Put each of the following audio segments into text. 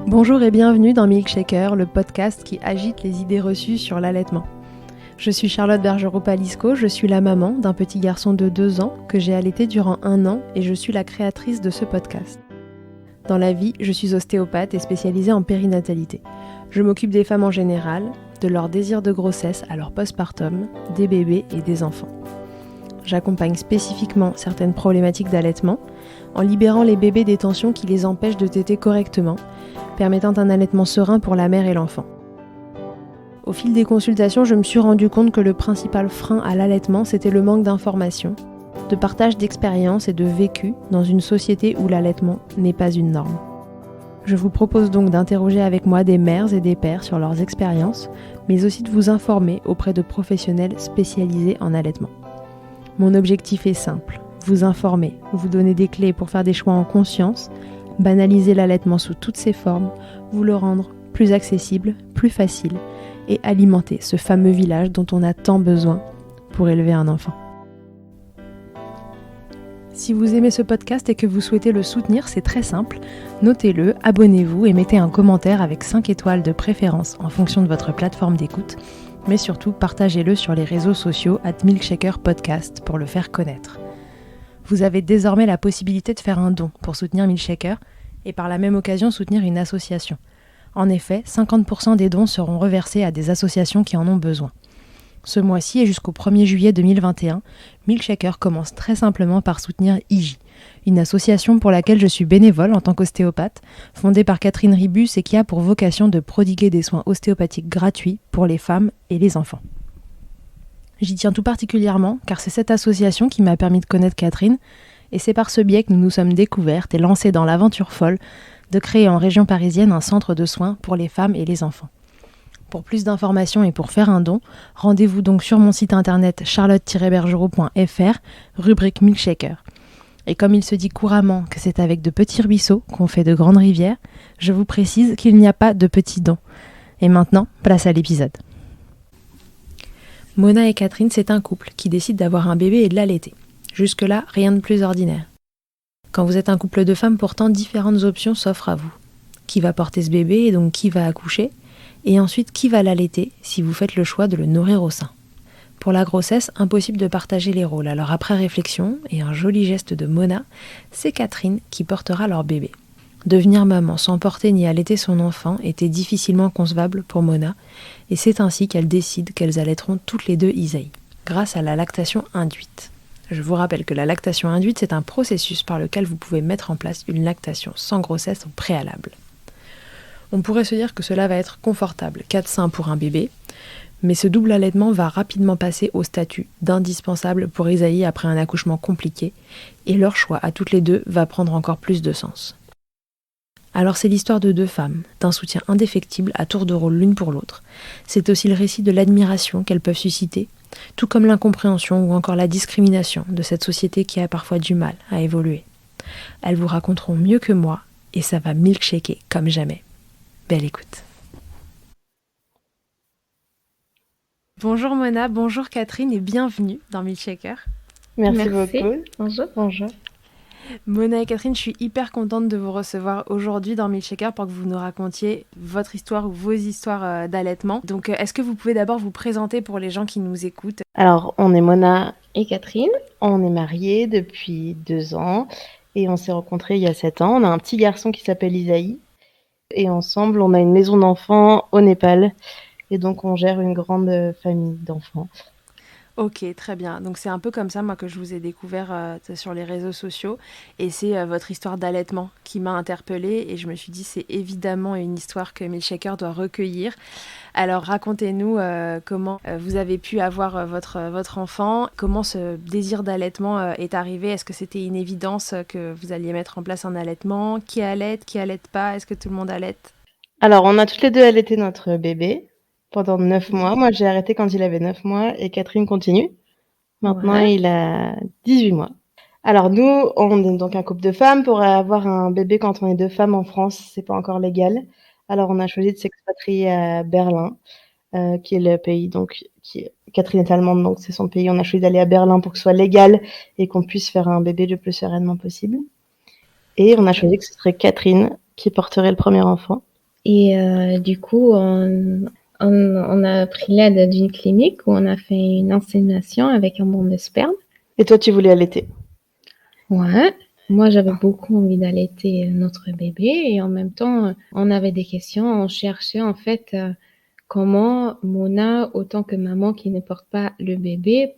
Bonjour et bienvenue dans Milkshaker, le podcast qui agite les idées reçues sur l'allaitement. Je suis Charlotte Bergerot-Palisco, je suis la maman d'un petit garçon de 2 ans que j'ai allaité durant 1 an et je suis la créatrice de ce podcast. Dans la vie, je suis ostéopathe et spécialisée en périnatalité. Je m'occupe des femmes en général, de leur désir de grossesse à leur postpartum, des bébés et des enfants. J'accompagne spécifiquement certaines problématiques d'allaitement en libérant les bébés des tensions qui les empêchent de téter correctement, permettant un allaitement serein pour la mère et l'enfant. Au fil des consultations, je me suis rendu compte que le principal frein à l'allaitement, c'était le manque d'informations, de partage d'expériences et de vécu dans une société où l'allaitement n'est pas une norme. Je vous propose donc d'interroger avec moi des mères et des pères sur leurs expériences, mais aussi de vous informer auprès de professionnels spécialisés en allaitement. Mon objectif est simple, vous informer, vous donner des clés pour faire des choix en conscience, banaliser l'allaitement sous toutes ses formes, vous le rendre plus accessible, plus facile et alimenter ce fameux village dont on a tant besoin pour élever un enfant. Si vous aimez ce podcast et que vous souhaitez le soutenir, c'est très simple. Notez-le, abonnez-vous et mettez un commentaire avec 5 étoiles de préférence en fonction de votre plateforme d'écoute. Mais surtout, partagez-le sur les réseaux sociaux @milkshakerpodcast pour le faire connaître. Vous avez désormais la possibilité de faire un don pour soutenir Milkshaker et par la même occasion soutenir une association. En effet, 50% des dons seront reversés à des associations qui en ont besoin. Ce mois-ci et jusqu'au 1er juillet 2021, Milkshaker commence très simplement par soutenir IJ, une association pour laquelle je suis bénévole en tant qu'ostéopathe, fondée par Catherine Ribus et qui a pour vocation de prodiguer des soins ostéopathiques gratuits pour les femmes et les enfants. J'y tiens tout particulièrement car c'est cette association qui m'a permis de connaître Catherine et c'est par ce biais que nous nous sommes découvertes et lancées dans l'aventure folle de créer en région parisienne un centre de soins pour les femmes et les enfants. Pour plus d'informations et pour faire un don, rendez-vous donc sur mon site internet charlotte-bergerot.fr, rubrique Milkshaker. Et comme il se dit couramment que c'est avec de petits ruisseaux qu'on fait de grandes rivières, je vous précise qu'il n'y a pas de petits dons. Et maintenant, place à l'épisode. Mona et Catherine, c'est un couple qui décide d'avoir un bébé et de l'allaiter. Jusque-là, rien de plus ordinaire. Quand vous êtes un couple de femmes, pourtant, différentes options s'offrent à vous. Qui va porter ce bébé et donc qui va accoucher ? Et ensuite, qui va l'allaiter si vous faites le choix de le nourrir au sein ? Pour la grossesse, impossible de partager les rôles. Alors après réflexion et un joli geste de Mona, c'est Catherine qui portera leur bébé. Devenir maman sans porter ni allaiter son enfant était difficilement concevable pour Mona, et c'est ainsi qu'elles décident qu'elles allaiteront toutes les deux Isaïe, grâce à la lactation induite. Je vous rappelle que la lactation induite, c'est un processus par lequel vous pouvez mettre en place une lactation sans grossesse au préalable. On pourrait se dire que cela va être confortable, 4 seins pour un bébé, mais ce double allaitement va rapidement passer au statut d'indispensable pour Isaïe après un accouchement compliqué, et leur choix à toutes les deux va prendre encore plus de sens. Alors c'est l'histoire de 2 femmes, d'un soutien indéfectible à tour de rôle l'une pour l'autre. C'est aussi le récit de l'admiration qu'elles peuvent susciter, tout comme l'incompréhension ou encore la discrimination de cette société qui a parfois du mal à évoluer. Elles vous raconteront mieux que moi, et ça va milkshaker comme jamais. Belle écoute. Bonjour Mona, bonjour Catherine et bienvenue dans Milkshaker. Merci beaucoup. Bonjour. Mona et Catherine, je suis hyper contente de vous recevoir aujourd'hui dans Milkshaker pour que vous nous racontiez votre histoire ou vos histoires d'allaitement. Donc, est-ce que vous pouvez d'abord vous présenter pour les gens qui nous écoutent ? Alors, on est Mona et Catherine. On est mariés depuis 2 ans et on s'est rencontrés il y a 7 ans. On a un petit garçon qui s'appelle Isaïe et ensemble, on a une maison d'enfants au Népal et donc on gère une grande famille d'enfants. Ok, très bien. Donc c'est un peu comme ça, moi, que je vous ai découvert sur les réseaux sociaux. Et c'est votre histoire d'allaitement qui m'a interpellée. Et je me suis dit, c'est évidemment une histoire que Milkshaker doit recueillir. Alors racontez-nous comment vous avez pu avoir votre enfant. Comment ce désir d'allaitement est arrivé ? Est-ce que c'était une évidence que vous alliez mettre en place un allaitement ? Qui allaite pas ? Est-ce que tout le monde allaite ? Alors, on a toutes les deux allaité notre bébé pendant 9 mois. Moi, j'ai arrêté quand il avait 9 mois et Catherine continue. Maintenant, il a 18 mois. Alors, nous, on est donc un couple de femmes. Pour avoir un bébé quand on est 2 femmes en France, c'est pas encore légal. Alors, on a choisi de s'expatrier à Berlin, qui est le pays, donc, Catherine est allemande, donc c'est son pays. On a choisi d'aller à Berlin pour que ce soit légal et qu'on puisse faire un bébé le plus sereinement possible. Et on a choisi que ce serait Catherine qui porterait le premier enfant. Et du coup, on a pris l'aide d'une clinique où on a fait une insémination avec un banc de sperme. Et toi, tu voulais allaiter? Ouais. Moi, j'avais beaucoup envie d'allaiter notre bébé et en même temps, on avait des questions. On cherchait en fait comment Mona, autant que maman qui ne porte pas le bébé,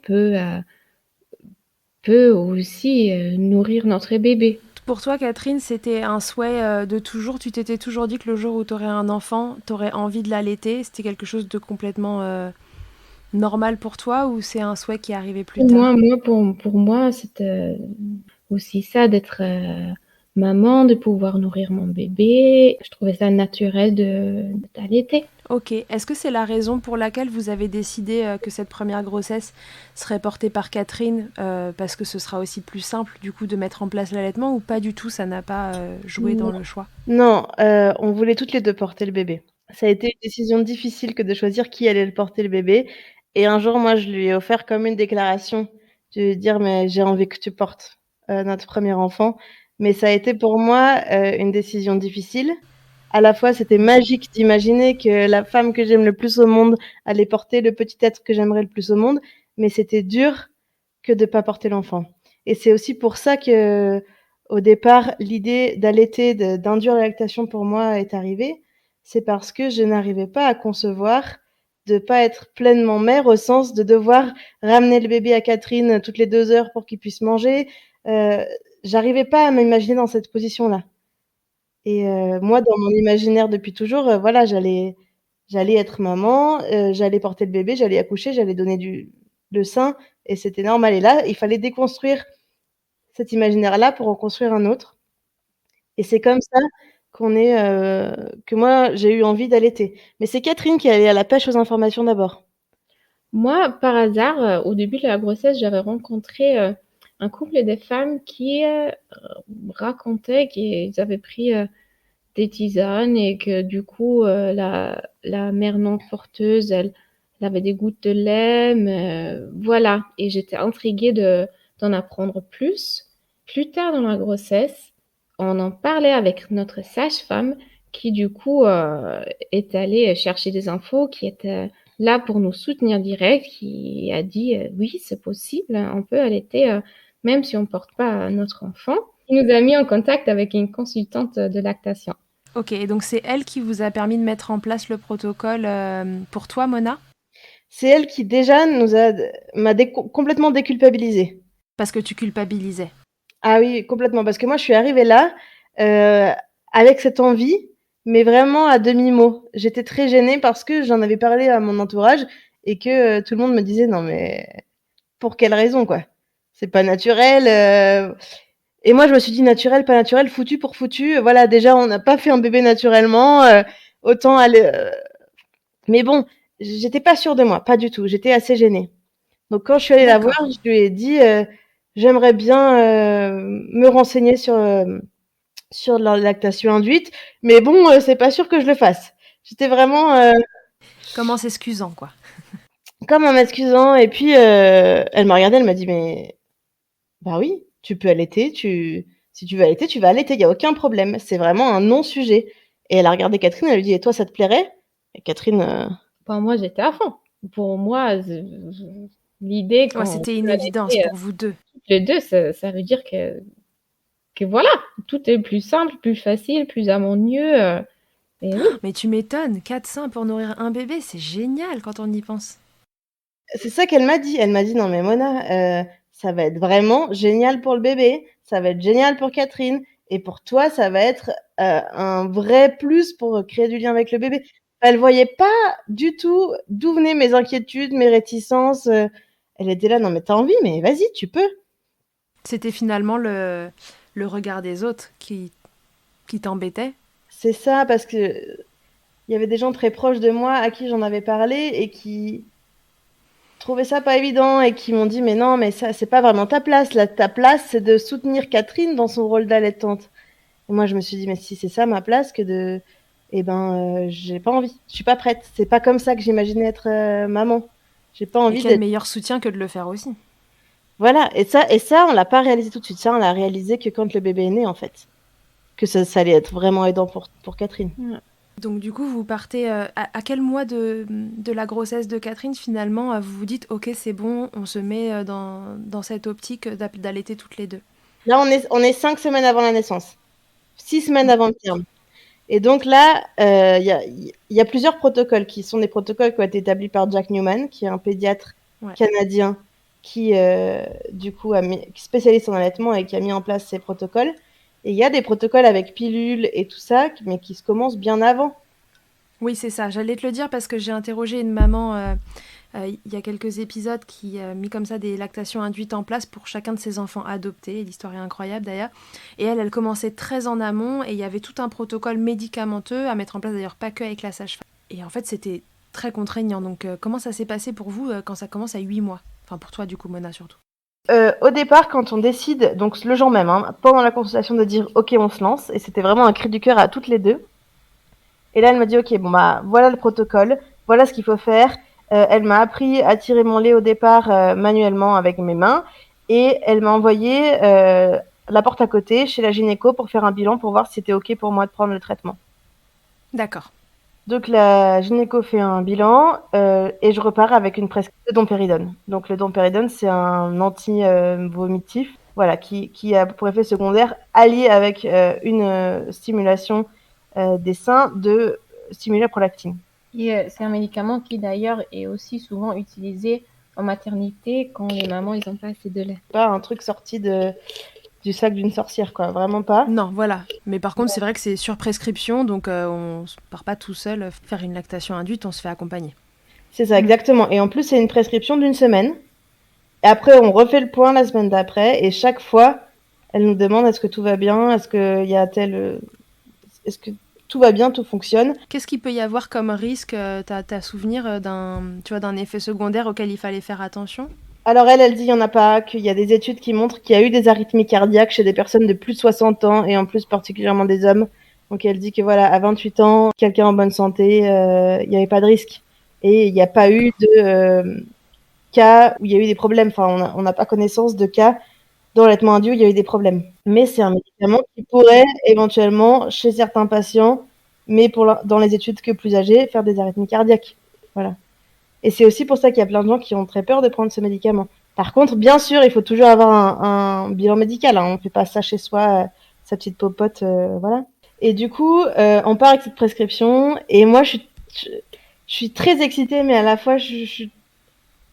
peut aussi nourrir notre bébé. Pour toi, Catherine, c'était un souhait de toujours. Tu t'étais toujours dit que le jour où tu aurais un enfant, tu aurais envie de l'allaiter. C'était quelque chose de complètement normal pour toi ou c'est un souhait qui est arrivé plus tard? Pour moi, c'était aussi ça d'être maman, de pouvoir nourrir mon bébé. Je trouvais ça naturel d'allaiter. Ok. Est-ce que c'est la raison pour laquelle vous avez décidé que cette première grossesse serait portée par Catherine parce que ce sera aussi plus simple du coup de mettre en place l'allaitement ou pas du tout, ça n'a pas joué dans le choix? Non, on voulait toutes les deux porter le bébé. Ça a été une décision difficile que de choisir qui allait le porter le bébé. Et un jour, moi, je lui ai offert comme une déclaration de dire mais j'ai envie que tu portes notre premier enfant. Mais ça a été pour moi une décision difficile. À la fois, c'était magique d'imaginer que la femme que j'aime le plus au monde allait porter le petit être que j'aimerais le plus au monde, mais c'était dur que de pas porter l'enfant. Et c'est aussi pour ça que, au départ, l'idée d'allaiter, d'induire la lactation pour moi est arrivée. C'est parce que je n'arrivais pas à concevoir de pas être pleinement mère au sens de devoir ramener le bébé à Catherine toutes les 2 heures pour qu'il puisse manger. J'arrivais pas à m'imaginer dans cette position-là. Et moi, dans mon imaginaire depuis toujours, voilà, j'allais être maman, j'allais porter le bébé, j'allais accoucher, j'allais donner le sein et c'était normal. Et là, il fallait déconstruire cet imaginaire-là pour en construire un autre. Et c'est comme ça que moi, j'ai eu envie d'allaiter. Mais c'est Catherine qui est allée à la pêche aux informations d'abord. Moi, par hasard, au début de la grossesse, j'avais rencontré un couple de femmes qui racontaient qu'ils avaient pris des tisanes et que du coup, la mère non porteuse, elle avait des gouttes de lait, voilà. Et j'étais intriguée d'en apprendre plus. Plus tard dans la grossesse, on en parlait avec notre sage-femme qui du coup est allée chercher des infos, qui était là pour nous soutenir direct, qui a dit oui, c'est possible, on peut allaiter même si on ne porte pas notre enfant. Il nous a mis en contact avec une consultante de lactation. Ok, et donc c'est elle qui vous a permis de mettre en place le protocole pour toi, Mona? C'est elle qui déjà m'a complètement déculpabilisée. Parce que tu culpabilisais. Ah oui, complètement. Parce que moi, je suis arrivée là avec cette envie, mais vraiment à demi-mot. J'étais très gênée parce que j'en avais parlé à mon entourage et que tout le monde me disait non mais pour quelle raison quoi? C'est pas naturel. Et moi, je me suis dit naturel, pas naturel, foutu pour foutu. Voilà, déjà, on n'a pas fait un bébé naturellement. Autant aller. Mais bon, j'étais pas sûre de moi, pas du tout. J'étais assez gênée. Donc quand je suis allée la voir, je lui ai dit j'aimerais bien me renseigner sur la lactation induite, mais bon, c'est pas sûr que je le fasse. J'étais vraiment Comme en s'excusant, quoi. comme en m'excusant. Et puis elle m'a regardée, elle m'a dit mais bah oui, tu peux allaiter, si tu veux allaiter, tu vas allaiter, il y a aucun problème. C'est vraiment un non-sujet. Et elle a regardé Catherine, elle lui dit et toi ça te plairait? Et Catherine Enfin, moi j'étais à fond. Pour moi, l'idée Ouais, c'était une évidence pour vous deux. Les deux, ça veut dire que voilà, tout est plus simple, plus facile, plus harmonieux. Et oui. Mais tu m'étonnes, 4 seins pour nourrir un bébé, c'est génial quand on y pense. c'est ça qu'elle m'a dit. Elle m'a dit non mais Mona, ça va être vraiment génial pour le bébé, ça va être génial pour Catherine et pour toi ça va être un vrai plus pour créer du lien avec le bébé. Elle voyait pas du tout d'où venaient mes inquiétudes, mes réticences. Elle était là non mais t'as envie mais vas-y tu peux. C'était finalement le regard des autres qui t'embêtait. C'est ça parce que il y avait des gens très proches de moi à qui j'en avais parlé et qui trouvaient ça pas évident et qui m'ont dit mais non mais ça c'est pas vraiment ta place là, ta place c'est de soutenir Catherine dans son rôle d'allaitante. Et moi je me suis dit mais si c'est ça ma place que de j'ai pas envie, je suis pas prête, c'est pas comme ça que j'imaginais être maman. J'ai pas envie et quel meilleur soutien que de le faire aussi. Voilà, et ça on l'a pas réalisé tout de suite, ça on l'a réalisé que quand le bébé est né en fait. Que ça allait être vraiment aidant pour Catherine. Ouais. Donc du coup, vous partez à quel mois de la grossesse de Catherine finalement vous vous dites ok c'est bon, on se met dans cette optique d'allaiter toutes les deux. Là, on est 5 semaines avant la naissance, 6 semaines avant le terme. Et donc là, il y a plusieurs protocoles qui sont des protocoles qui ont été établis par Jack Newman, qui est un pédiatre canadien qui, du coup, qui est spécialiste en allaitement et qui a mis en place ces protocoles. Et il y a des protocoles avec pilules et tout ça, mais qui se commencent bien avant. Oui, c'est ça. J'allais te le dire parce que j'ai interrogé une maman il y a quelques épisodes qui a mis comme ça des lactations induites en place pour chacun de ses enfants adoptés. L'histoire est incroyable d'ailleurs. Et elle commençait très en amont et il y avait tout un protocole médicamenteux à mettre en place, d'ailleurs pas que avec la sage-femme. Et en fait, c'était très contraignant. Donc, comment ça s'est passé pour vous quand ça commence à 8 mois? Enfin, pour toi, du coup, Mona, surtout. Au départ, quand on décide, donc le jour même, pendant la consultation, de dire « Ok, on se lance », et c'était vraiment un cri du cœur à toutes les deux. Et là, elle m'a dit « Ok, bon bah voilà le protocole, voilà ce qu'il faut faire ». Elle m'a appris à tirer mon lait au départ manuellement avec mes mains, et elle m'a envoyé la porte à côté chez la gynéco pour faire un bilan pour voir si c'était ok pour moi de prendre le traitement. D'accord. Donc la gynéco fait un bilan et je repars avec une prescription de domperidone. Donc le domperidone, c'est un anti-vomitif, voilà, qui a pour effet secondaire, allié avec une stimulation des seins, de stimuler la prolactine. Et c'est un médicament qui d'ailleurs est aussi souvent utilisé en maternité quand les mamans ils n'ont pas assez de lait. Pas un truc sorti du sac d'une sorcière, quoi, vraiment pas. Non, voilà. Mais par contre, c'est vrai que c'est sur prescription, donc on ne part pas tout seul faire une lactation induite, on se fait accompagner. C'est ça, exactement. Et en plus, c'est une prescription d'1 semaine. Et après, on refait le point la semaine d'après. Et chaque fois, elle nous demande est-ce que tout va bien, est-ce que tout va bien, tout fonctionne. Qu'est-ce qu'il peut y avoir comme risque? T'as souvenir d'un effet secondaire auquel il fallait faire attention? Alors elle dit il n'y en a pas, qu'il y a des études qui montrent qu'il y a eu des arythmies cardiaques chez des personnes de plus de 60 ans et en plus particulièrement des hommes. Donc elle dit que voilà, à 28 ans, quelqu'un en bonne santé, il n'y avait pas de risque. Et il n'y a pas eu de cas où il y a eu des problèmes. Enfin, on n'a pas connaissance de cas dans l'allaitement induit où il y a eu des problèmes. Mais c'est un médicament qui pourrait éventuellement, chez certains patients, mais dans les études que plus âgés, faire des arythmies cardiaques. Voilà. Et c'est aussi pour ça qu'il y a plein de gens qui ont très peur de prendre ce médicament. Par contre, bien sûr, il faut toujours avoir un bilan médical. On ne fait pas ça chez soi, sa petite popote, voilà. Et du coup, on part avec cette prescription. Et moi, je suis très excitée, mais à la fois, je suis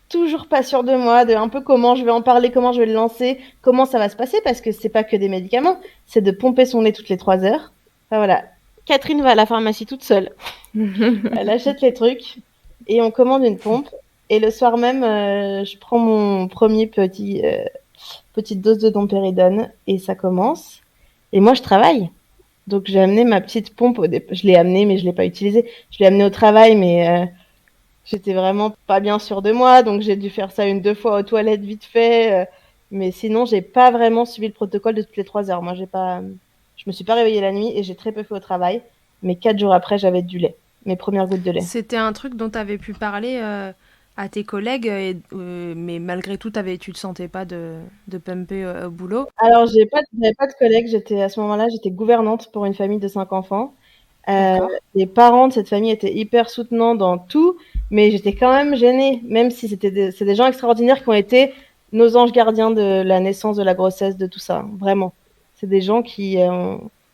toujours pas sûre de moi, de un peu comment je vais en parler, comment je vais le lancer, comment ça va se passer, parce que c'est pas que des médicaments, c'est de pomper son lait toutes les 3 heures. Enfin voilà. Catherine va à la pharmacie toute seule. Elle achète les trucs et on commande une pompe. Et le soir même, je prends mon premier petite dose de domperidone et ça commence. Et moi, je travaille. Donc, j'ai amené ma petite pompe. Je l'ai amenée, mais je l'ai pas utilisée. Je l'ai amenée au travail, mais j'étais vraiment pas bien sûre de moi. Donc, j'ai dû faire ça 1-2 fois aux toilettes vite fait. Mais sinon, j'ai pas vraiment suivi le protocole de toutes les 3 heures. Moi, je me suis pas réveillée la nuit et j'ai très peu fait au travail. Mais 4 jours après, j'avais du lait. Mes premières gouttes de lait. C'était un truc dont tu avais pu parler à tes collègues, mais malgré tout, tu te sentais pas de pumper au boulot? Alors, j'avais pas de collègues. À ce moment-là, j'étais gouvernante pour une famille de 5 enfants. Les parents de cette famille étaient hyper soutenants dans tout, mais j'étais quand même gênée, même si c'est des gens extraordinaires qui ont été nos anges gardiens de la naissance, de la grossesse, de tout ça, vraiment. C'est des gens qui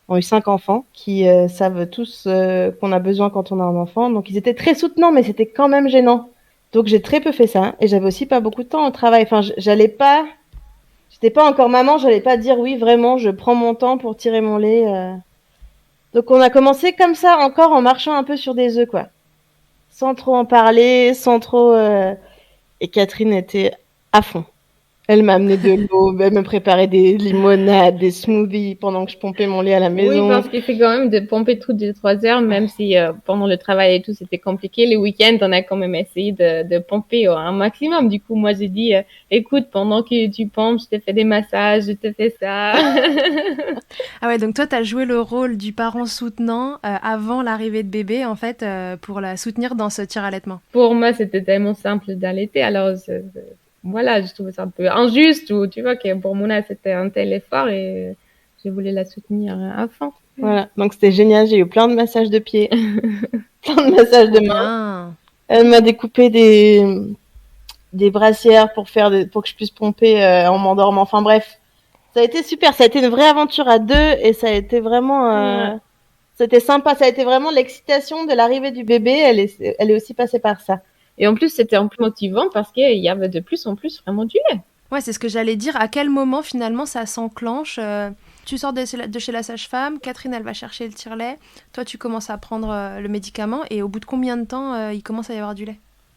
ont eu 5 enfants, qui savent tous qu'on a besoin quand on a un enfant. Donc, ils étaient très soutenants, mais c'était quand même gênant. Donc, j'ai très peu fait ça. Et j'avais aussi pas beaucoup de temps au travail. Enfin, j'étais pas encore maman, j'allais pas dire oui, vraiment, je prends mon temps pour tirer mon lait. Donc, on a commencé comme ça, encore en marchant un peu sur des œufs, quoi. Sans trop en parler, sans trop... Et Catherine était à fond. Elle m'a amené de l'eau, elle me préparait des limonades, des smoothies pendant que je pompais mon lait à la maison. Oui, parce qu'il fait quand même de pomper toutes les 3 heures, même si pendant le travail et tout, c'était compliqué. Les week-ends, on a quand même essayé de pomper un maximum. Du coup, moi, j'ai dit, écoute, pendant que tu pompes, je te fais des massages, je te fais ça. Ah ouais, donc toi, tu as joué le rôle du parent soutenant avant l'arrivée de bébé, en fait, pour la soutenir dans ce tir-allaitement. Pour moi, c'était tellement simple d'allaiter. Alors, voilà, je trouvais ça un peu injuste, ou tu vois, que pour Mona, c'était un tel effort et je voulais la soutenir à fond. Voilà, donc c'était génial. J'ai eu plein de massages de pieds, plein de massages de mains. Bien. Elle m'a découpé des brassières pour que je puisse pomper en m'endormant. Enfin bref, ça a été super. Ça a été une vraie aventure à deux et ça a été vraiment, c'était sympa. Ça a été vraiment l'excitation de l'arrivée du bébé. Elle est aussi passée par ça. Et en plus, c'était un peu motivant parce qu'il y avait de plus en plus vraiment du lait. Ouais, c'est ce que j'allais dire. À quel moment finalement ça s'enclenche Tu sors de chez la sage-femme, Catherine elle va chercher le tire-lait, toi tu commences à prendre le médicament et au bout de combien de temps il commence à y avoir du lait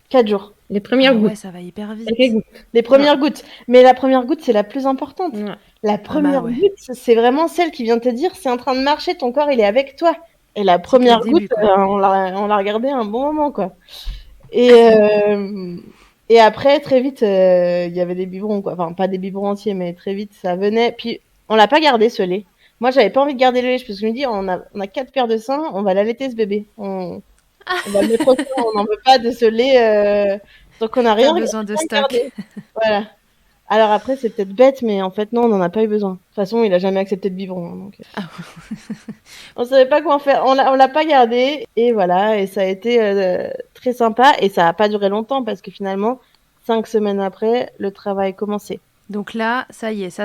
4 jours. Les premières gouttes. Ouais, ça va hyper vite. Quelques gouttes. Les premières gouttes. Mais la première goutte, c'est la plus importante. Ouais. La première ouais. goutte, c'est vraiment celle qui vient te dire c'est en train de marcher, ton corps il est avec toi. Et la première le début, goutte, quoi. on l'a regardée un bon moment, quoi. Et après, très vite, il y avait des biberons, quoi. Enfin, pas des biberons entiers, mais très vite, ça venait. Puis, on l'a pas gardé, ce lait. Moi, j'avais pas envie de garder le lait, parce que je me dis, on a 4 paires de seins, on va l'allaiter, ce bébé. On va le mettre au sein, on n'en veut pas de ce lait. Donc, on n'a T'as rien besoin de stock. gardé. Voilà. Alors après, c'est peut-être bête, mais en fait, non, on n'en a pas eu besoin. De toute façon, il a jamais accepté de biberon. Donc... on savait pas quoi faire. On l'a pas gardé. Et voilà. Et ça a été très sympa. Et ça a pas duré longtemps parce que finalement, 5 semaines après, le travail commençait. Donc là, ça y est,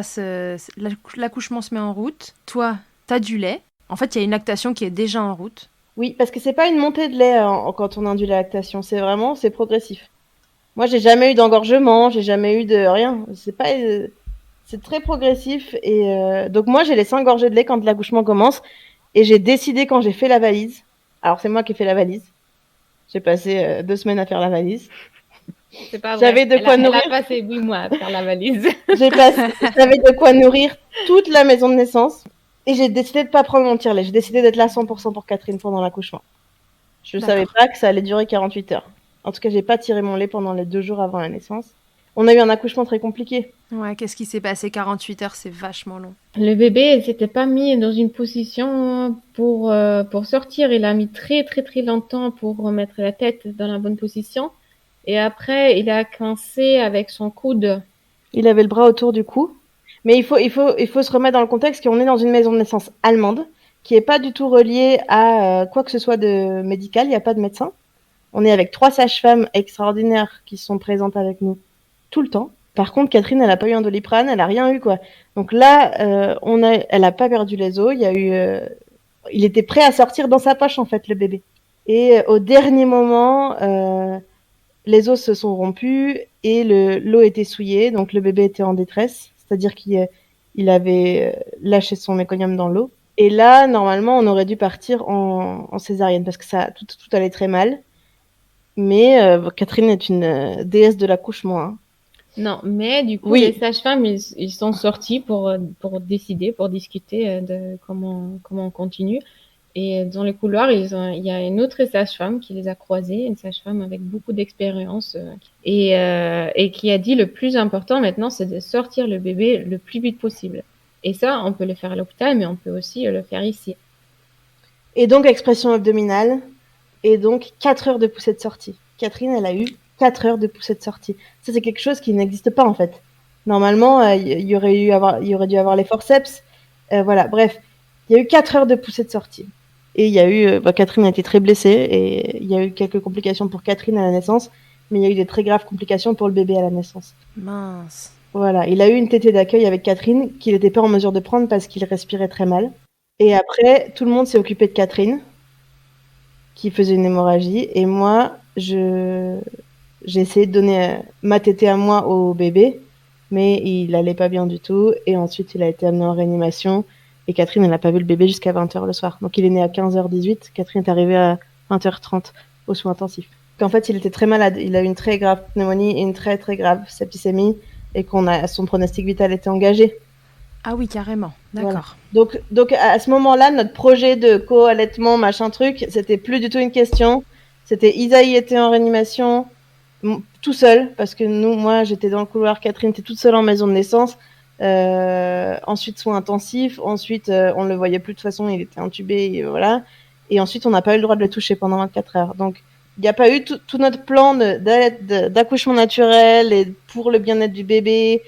l'accouchement se met en route. Toi, t'as du lait. En fait, il y a une lactation qui est déjà en route. Oui, parce que c'est pas une montée de lait quand on induit la lactation. C'est progressif. Moi, j'ai jamais eu d'engorgement, j'ai jamais eu de rien. C'est très progressif. Et donc moi, j'ai les 5 gorgées de lait quand l'accouchement commence. Et j'ai décidé quand j'ai fait la valise. Alors c'est moi qui ai fait la valise. J'ai passé 2 semaines à faire la valise. C'est pas vrai. J'avais de quoi nourrir. Elle a passé 8 mois à faire la valise. J'avais de quoi nourrir toute la maison de naissance. Et j'ai décidé de pas prendre mon tire-lait. J'ai décidé d'être là 100% pour Catherine pendant l'accouchement. Je savais pas que ça allait durer 48 heures. En tout cas, j'ai pas tiré mon lait pendant les 2 jours avant la naissance. On a eu un accouchement très compliqué. Ouais, qu'est-ce qui s'est passé 48 heures, c'est vachement long. Le bébé, il s'était pas mis dans une position pour sortir. Il a mis très très très longtemps pour remettre la tête dans la bonne position. Et après, il a coincé avec son coude. Il avait le bras autour du cou. Mais il faut se remettre dans le contexte qu'on est dans une maison de naissance allemande qui est pas du tout reliée à quoi que ce soit de médical. Il n'y a pas de médecin. On est avec 3 sages-femmes extraordinaires qui sont présentes avec nous tout le temps. Par contre, Catherine, elle a pas eu un Doliprane, elle a rien eu, quoi. Donc là, elle a pas perdu les os. Il était prêt à sortir dans sa poche, en fait, le bébé. Et au dernier moment, les os se sont rompus et l'eau était souillée, donc le bébé était en détresse. C'est-à-dire qu'il avait lâché son méconium dans l'eau. Et là, normalement, on aurait dû partir en césarienne parce que tout allait très mal. Mais Catherine est une déesse de l'accouchement. Hein. Non, mais du coup, Oui. les sages-femmes, ils sont sortis pour décider, pour discuter de comment on continue. Et dans les couloirs, il y a une autre sage-femme qui les a croisés, une sage-femme avec beaucoup d'expérience, et qui a dit le plus important maintenant, c'est de sortir le bébé le plus vite possible. Et ça, on peut le faire à l'hôpital, mais on peut aussi le faire ici. Et donc, expression abdominale, et donc 4 heures de poussée de sortie. Catherine, elle a eu 4 heures de poussée de sortie. Ça, c'est quelque chose qui n'existe pas, en fait. Normalement, il y aurait dû avoir les forceps. Voilà, bref. Il y a eu 4 heures de poussée de sortie. Et il y a eu... Catherine a été très blessée, et il y a eu quelques complications pour Catherine à la naissance, mais il y a eu des très graves complications pour le bébé à la naissance. Mince. Voilà, il a eu une tétée d'accueil avec Catherine qu'il n'était pas en mesure de prendre parce qu'il respirait très mal. Et après, tout le monde s'est occupé de Catherine, qui faisait une hémorragie, et moi, j'ai essayé de donner ma tétée à moi au bébé, mais il allait pas bien du tout, et ensuite il a été amené en réanimation, et Catherine, elle n'a pas vu le bébé jusqu'à 20h le soir. Donc il est né à 15h18, Catherine est arrivée à 20h30 aux soins intensifs. En fait, il était très malade, il a eu une très grave pneumonie et une très très grave septicémie, et son pronostic vital était engagé. Ah oui, carrément, d'accord. Voilà. Donc à ce moment-là, notre projet de co-allaitement, machin truc, c'était plus du tout une question. C'était Isaïe était en réanimation, tout seul, parce que moi j'étais dans le couloir, Catherine était toute seule en maison de naissance. Ensuite soins intensifs, ensuite on le voyait plus de toute façon, il était intubé, et voilà. Et ensuite on n'a pas eu le droit de le toucher pendant 24 heures. Donc il n'y a pas eu tout notre plan d'accouchement naturel et pour le bien-être du bébé,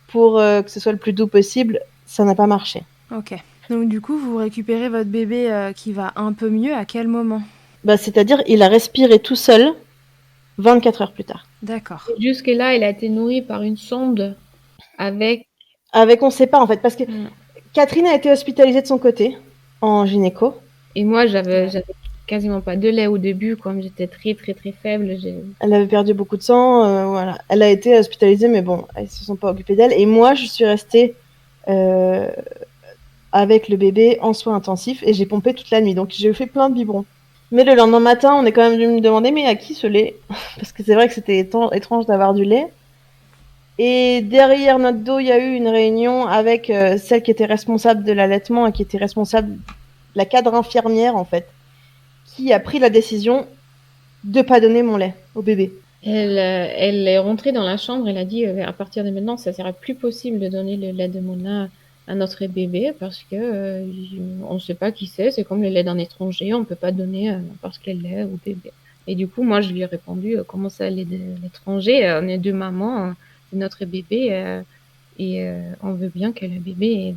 pour que ce soit le plus doux possible, ça n'a pas marché. Ok. Donc du coup, vous récupérez votre bébé qui va un peu mieux à quel moment? C'est-à-dire, il a respiré tout seul 24 heures plus tard. D'accord. Jusque-là, il a été nourri par une sonde avec. On sait pas en fait, parce que Catherine a été hospitalisée de son côté en gynéco. Et moi, j'avais quasiment pas de lait au début, comme j'étais très très très faible. Elle avait perdu beaucoup de sang, voilà. Elle a été hospitalisée, mais bon, ils se sont pas occupés d'elle. Et moi, je suis restée avec le bébé en soins intensifs et j'ai pompé toute la nuit. Donc j'ai fait plein de biberons. Mais le lendemain matin, on est quand même venu me demander mais à qui ce lait? Parce que c'est vrai que c'était étrange d'avoir du lait. Et derrière notre dos, il y a eu une réunion avec celle qui était responsable de l'allaitement et qui était responsable, la cadre infirmière en fait, qui a pris la décision de pas donner mon lait au bébé. Elle est rentrée dans la chambre, elle a dit à partir de maintenant, ça sera plus possible de donner le lait de Mona à notre bébé parce que on ne sait pas qui c'est comme le lait d'un étranger, on peut pas donner n'importe quel lait au bébé. Et du coup, moi, je lui ai répondu comment ça, lait de l'étranger, on est deux mamans de notre bébé et on veut bien que le bébé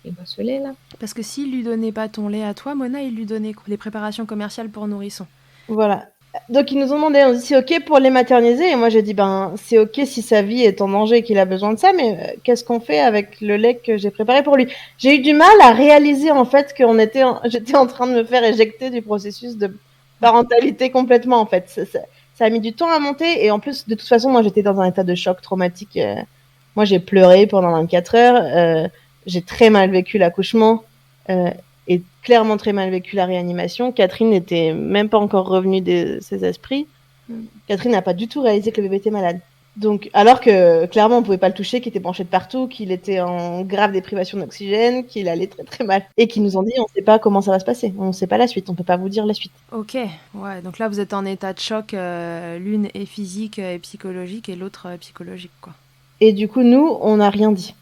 ait ce lait là. Parce que s'il lui donnait pas ton lait à toi, Mona, il lui donnait des préparations commerciales pour nourrissons. Voilà. Donc ils nous ont demandé, on dit c'est ok pour les materniser, et moi j'ai dit c'est ok si sa vie est en danger et qu'il a besoin de ça, mais qu'est-ce qu'on fait avec le lait que j'ai préparé pour lui? J'ai eu du mal à réaliser en fait que j'étais en train de me faire éjecter du processus de parentalité complètement en fait. Ça a mis du temps à monter, et en plus de toute façon moi j'étais dans un état de choc traumatique. Moi j'ai pleuré pendant 24 heures, j'ai très mal vécu l'accouchement. Et clairement très mal vécu la réanimation. Catherine n'était même pas encore revenue de ses esprits. Catherine n'a pas du tout réalisé que le bébé était malade. Donc, alors que clairement on pouvait pas le toucher, qu'il était branché de partout, qu'il était en grave déprivation d'oxygène, qu'il allait très très mal. Et qu'ils nous ont dit on sait pas comment ça va se passer, on sait pas la suite, on peut pas vous dire la suite. Ok, ouais, donc là vous êtes en état de choc, l'une est physique et psychologique et l'autre psychologique, quoi. Et du coup, nous, on n'a rien dit.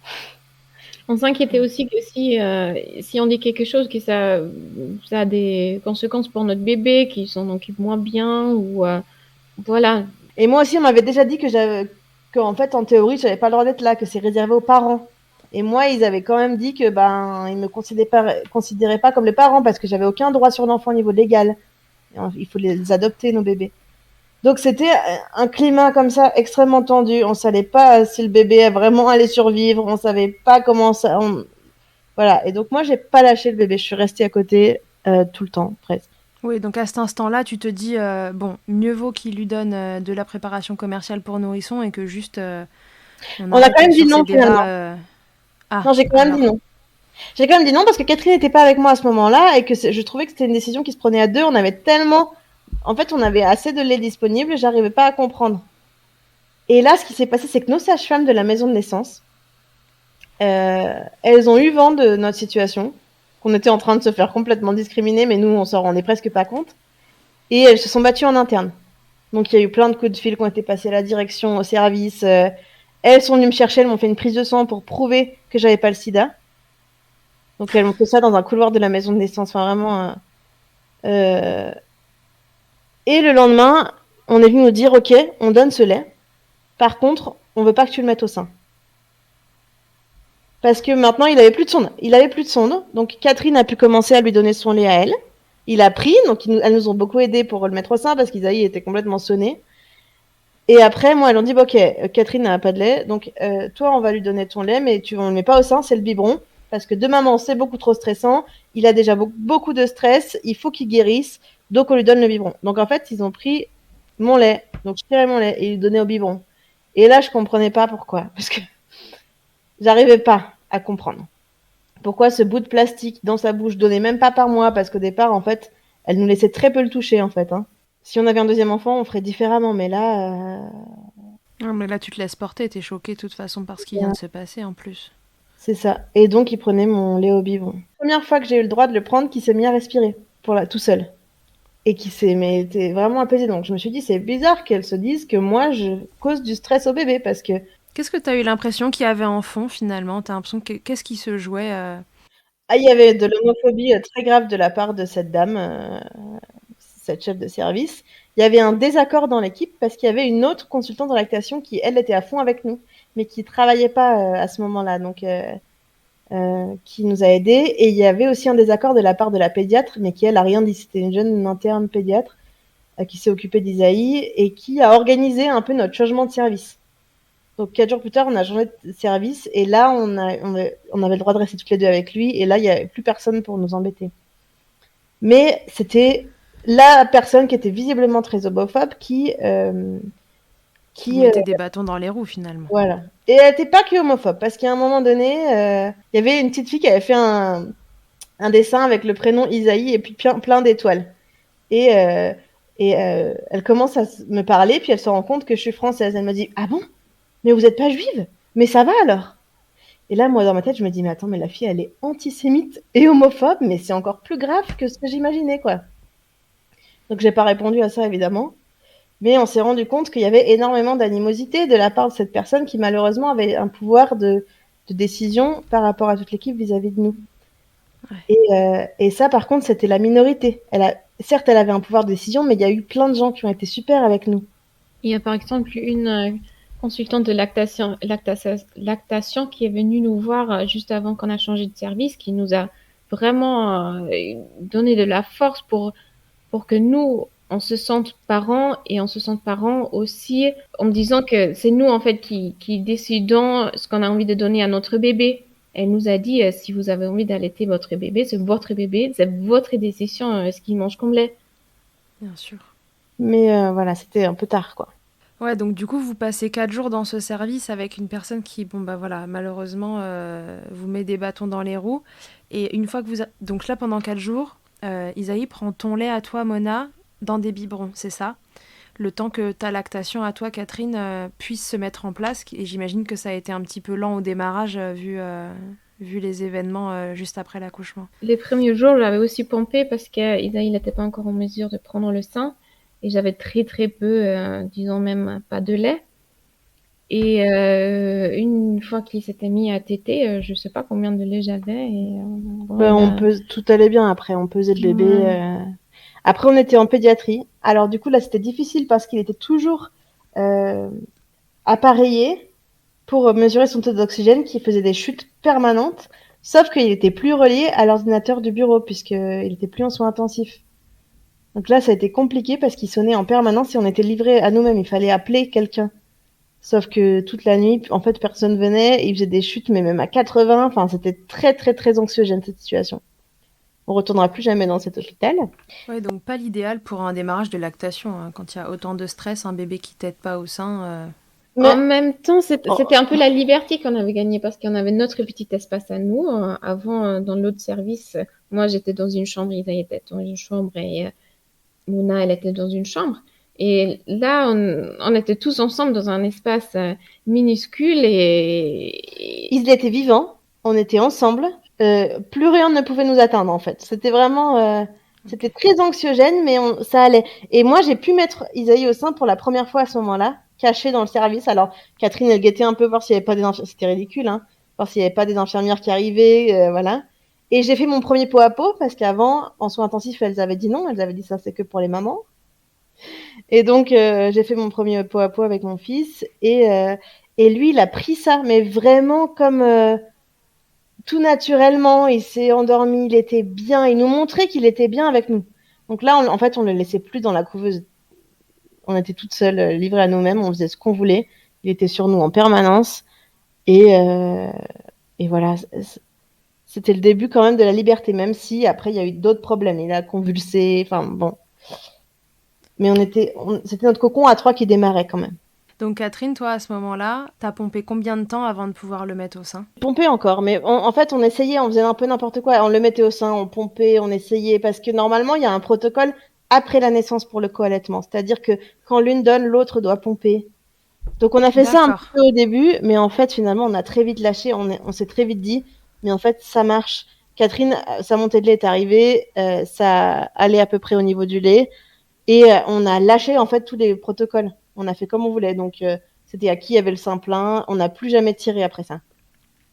On s'inquiétait aussi que si on dit quelque chose, que ça a des conséquences pour notre bébé, qu'il s'en occupe moins bien, ou voilà. Et moi aussi, on m'avait déjà dit qu'en fait, en théorie, j'avais pas le droit d'être là, que c'est réservé aux parents. Et moi, ils avaient quand même dit que ils me considéraient pas comme les parents parce que j'avais aucun droit sur l'enfant au niveau légal. Il faut les adopter, nos bébés. Donc c'était un climat comme ça extrêmement tendu. On savait pas si le bébé vraiment allait survivre. On savait pas comment ça. Voilà. Et donc moi, j'ai pas lâché le bébé. Je suis restée à côté tout le temps, presque. Oui, donc à cet instant-là, tu te dis, bon, mieux vaut qu'il lui donne de la préparation commerciale pour nourrissons et que juste... on a quand même dit non, finalement. Non, j'ai quand même dit non. J'ai quand même dit non parce que Catherine n'était pas avec moi à ce moment-là et que je trouvais que c'était une décision qui se prenait à deux. On avait tellement... En fait, on avait assez de lait disponible, j'arrivais pas à comprendre. Et là, ce qui s'est passé, c'est que nos sages-femmes de la maison de naissance, elles ont eu vent de notre situation, qu'on était en train de se faire complètement discriminer, mais nous, on s'en rendait presque pas compte. Et elles se sont battues en interne. Donc, il y a eu plein de coups de fil qui ont été passés à la direction, au service. Elles sont venues me chercher, elles m'ont fait une prise de sang pour prouver que j'avais pas le sida. Donc, elles m'ont fait ça dans un couloir de la maison de naissance. Enfin, vraiment... Et le lendemain, on est venu nous dire, ok, on donne ce lait. Par contre, on veut pas que tu le mettes au sein. Parce que maintenant, il avait plus de sonde. Donc, Catherine a pu commencer à lui donner son lait à elle. Il a pris, donc elles nous ont beaucoup aidé pour le mettre au sein parce qu'Isaïe était complètement sonné. Et après, moi, elles ont dit, bah, ok, Catherine n'a pas de lait, donc toi, on va lui donner ton lait, mais on ne le met pas au sein, c'est le biberon. Parce que de maman, c'est beaucoup trop stressant. Il a déjà beaucoup de stress, il faut qu'il guérisse, donc on lui donne le biberon. Donc en fait, ils ont pris mon lait, donc je tirais mon lait et ils lui donnaient au biberon. Et là, je comprenais pas pourquoi, parce que j'arrivais pas à comprendre. Pourquoi ce bout de plastique dans sa bouche donnait même pas par mois, parce qu'au départ, en fait, elle nous laissait très peu le toucher, en fait. Hein. Si on avait un deuxième enfant, on ferait différemment, mais là... Non, mais là, tu te laisses porter, t'es choquée de toute façon par ce qui vient de se passer, en plus. C'est ça. Et donc, il prenait mon lait au biberon. Première fois que j'ai eu le droit de le prendre, qui s'est mis à respirer, tout seul. Et qui était vraiment apaisé. Donc, je me suis dit, c'est bizarre qu'elle se dise que moi, je cause du stress au bébé, parce que... Qu'est-ce que tu as eu l'impression qu'il y avait en fond, finalement? Tu as l'impression qu'est-ce qui se jouait il y avait de l'homophobie très grave de la part de cette dame, cette chef de service. Il y avait un désaccord dans l'équipe parce qu'il y avait une autre consultante en lactation qui, elle, était à fond avec nous, mais qui travaillait pas à ce moment-là. Donc, qui nous a aidés. Et il y avait aussi un désaccord de la part de la pédiatre, mais qui, elle, a rien dit. C'était une jeune interne pédiatre qui s'est occupée d'Isaïe et qui a organisé un peu notre changement de service. Donc 4 jours plus tard, on a changé de service et là, on avait le droit de rester toutes les deux avec lui. Et là, il n'y avait plus personne pour nous embêter. Mais c'était la personne qui était visiblement très homophobe qui Vous mettez des bâtons dans les roues finalement. Voilà. Et elle n'était pas que homophobe, parce qu'à un moment donné, il y avait une petite fille qui avait fait un dessin avec le prénom Isaïe et puis plein d'étoiles. Et elle commence à me parler, puis elle se rend compte que je suis française. Elle me dit « Ah bon? Mais vous n'êtes pas juive? Mais ça va alors ?» Et là, moi, dans ma tête, je me dis « Mais attends, mais la fille, elle est antisémite et homophobe, mais c'est encore plus grave que ce que j'imaginais, quoi. » Donc, j'ai pas répondu à ça, évidemment. Mais on s'est rendu compte qu'il y avait énormément d'animosité de la part de cette personne qui, malheureusement, avait un pouvoir de décision par rapport à toute l'équipe vis-à-vis de nous. Ouais. Et ça, par contre, c'était la minorité. Certes, elle avait un pouvoir de décision, mais il y a eu plein de gens qui ont été super avec nous. Il y a par exemple une consultante de lactation qui est venue nous voir juste avant qu'on a changé de service, qui nous a vraiment donné de la force pour que nous, on se sente parents et on se sente parents aussi en me disant que c'est nous en fait qui décidons ce qu'on a envie de donner à notre bébé. Elle nous a dit si vous avez envie d'allaiter votre bébé, c'est votre décision ce qu'il mange comme lait. Bien sûr. Mais voilà, c'était un peu tard, quoi. Ouais, donc du coup, vous passez 4 jours dans ce service avec une personne qui, malheureusement, vous met des bâtons dans les roues. Et une fois que vous... Donc là, pendant 4 jours, Isaïe prend ton lait à toi, Mona, dans des biberons, c'est ça? Le temps que ta lactation à toi, Catherine, puisse se mettre en place. Et j'imagine que ça a été un petit peu lent au démarrage, vu les événements juste après l'accouchement. Les premiers jours, j'avais aussi pompé parce qu'Isaïe n'était pas encore en mesure de prendre le sein. Et j'avais très très peu, disons même pas de lait. Et une fois qu'il s'était mis à téter, je sais pas combien de lait j'avais. Et, tout allait bien après, on pesait le bébé. Ouais. Après, on était en pédiatrie. Alors du coup, là, c'était difficile parce qu'il était toujours appareillé pour mesurer son taux d'oxygène, qui faisait des chutes permanentes. Sauf qu'il était plus relié à l'ordinateur du bureau puisqu'il était plus en soins intensifs. Donc là, ça a été compliqué parce qu'il sonnait en permanence et on était livrés à nous-mêmes. Il fallait appeler quelqu'un. Sauf que toute la nuit, en fait, personne venait. Il faisait des chutes, mais même à 80. Enfin, c'était très, très, très anxiogène, cette situation. On retournera plus jamais dans cet hôpital. Ouais, donc pas l'idéal pour un démarrage de lactation. Hein. Quand il y a autant de stress, un bébé qui tète pas au sein... Mais en même temps, c'était un peu la liberté qu'on avait gagnée parce qu'on avait notre petit espace à nous. Avant, dans l'autre service, moi, j'étais dans une chambre, Isaïe était dans une chambre et Mouna, elle était dans une chambre. Et là, on était tous ensemble dans un espace minuscule et... Ils étaient vivants, on était ensemble. Plus rien ne pouvait nous atteindre, en fait. C'était vraiment... C'était très anxiogène, mais ça allait. Et moi, j'ai pu mettre Isaïe au sein pour la première fois à ce moment-là, caché dans le service. Alors, Catherine, elle guettait un peu voir s'il n'y avait pas des infirmières. C'était ridicule, hein. Voir s'il n'y avait pas des infirmières qui arrivaient, voilà. Et j'ai fait mon premier pot à pot, parce qu'avant, en soins intensifs, elles avaient dit non. Elles avaient dit ça, c'est que pour les mamans. Et donc, j'ai fait mon premier pot à pot avec mon fils. Et lui, il a pris ça, mais vraiment comme... tout naturellement, il s'est endormi, il était bien, il nous montrait qu'il était bien avec nous. Donc là, en fait, on le laissait plus dans la couveuse. On était toutes seules, livrées à nous-mêmes, on faisait ce qu'on voulait. Il était sur nous en permanence. Et voilà, c'était le début quand même de la liberté, même si après, il y a eu d'autres problèmes. Il a convulsé, enfin bon. Mais c'était notre cocon à 3 qui démarrait quand même. Donc Catherine, toi, à ce moment-là, t'as pompé combien de temps avant de pouvoir le mettre au sein? Pompé encore, mais en fait, on essayait, on faisait un peu n'importe quoi. On le mettait au sein, on pompait, on essayait, parce que normalement, il y a un protocole après la naissance pour le co-allaitement. C'est-à-dire que quand l'une donne, l'autre doit pomper. Donc on a fait ça un peu au début, mais en fait, finalement, on a très vite lâché, on s'est très vite dit, mais en fait, ça marche. Catherine, sa montée de lait est arrivée, ça allait à peu près au niveau du lait, et on a lâché, en fait, tous les protocoles. On a fait comme on voulait, donc c'était à qui avait le sein plein. On n'a plus jamais tiré après ça.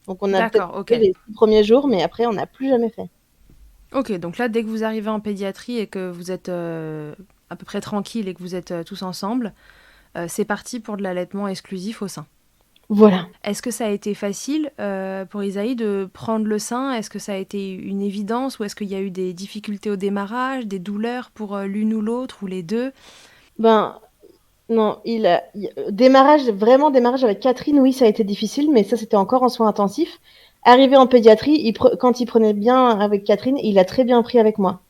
Donc on a peut-être fait les premiers jours, mais après on n'a plus jamais fait. Ok, donc là, dès que vous arrivez en pédiatrie et que vous êtes à peu près tranquille et que vous êtes tous ensemble, c'est parti pour de l'allaitement exclusif au sein. Voilà. Est-ce que ça a été facile pour Isaïe de prendre le sein? Est-ce que ça a été une évidence ou est-ce qu'il y a eu des difficultés au démarrage, des douleurs pour l'une ou l'autre ou les deux? Ben, non, démarrage avec Catherine, oui, ça a été difficile, mais ça, c'était encore en soins intensifs. Arrivé en pédiatrie, quand il prenait bien avec Catherine, il a très bien pris avec moi.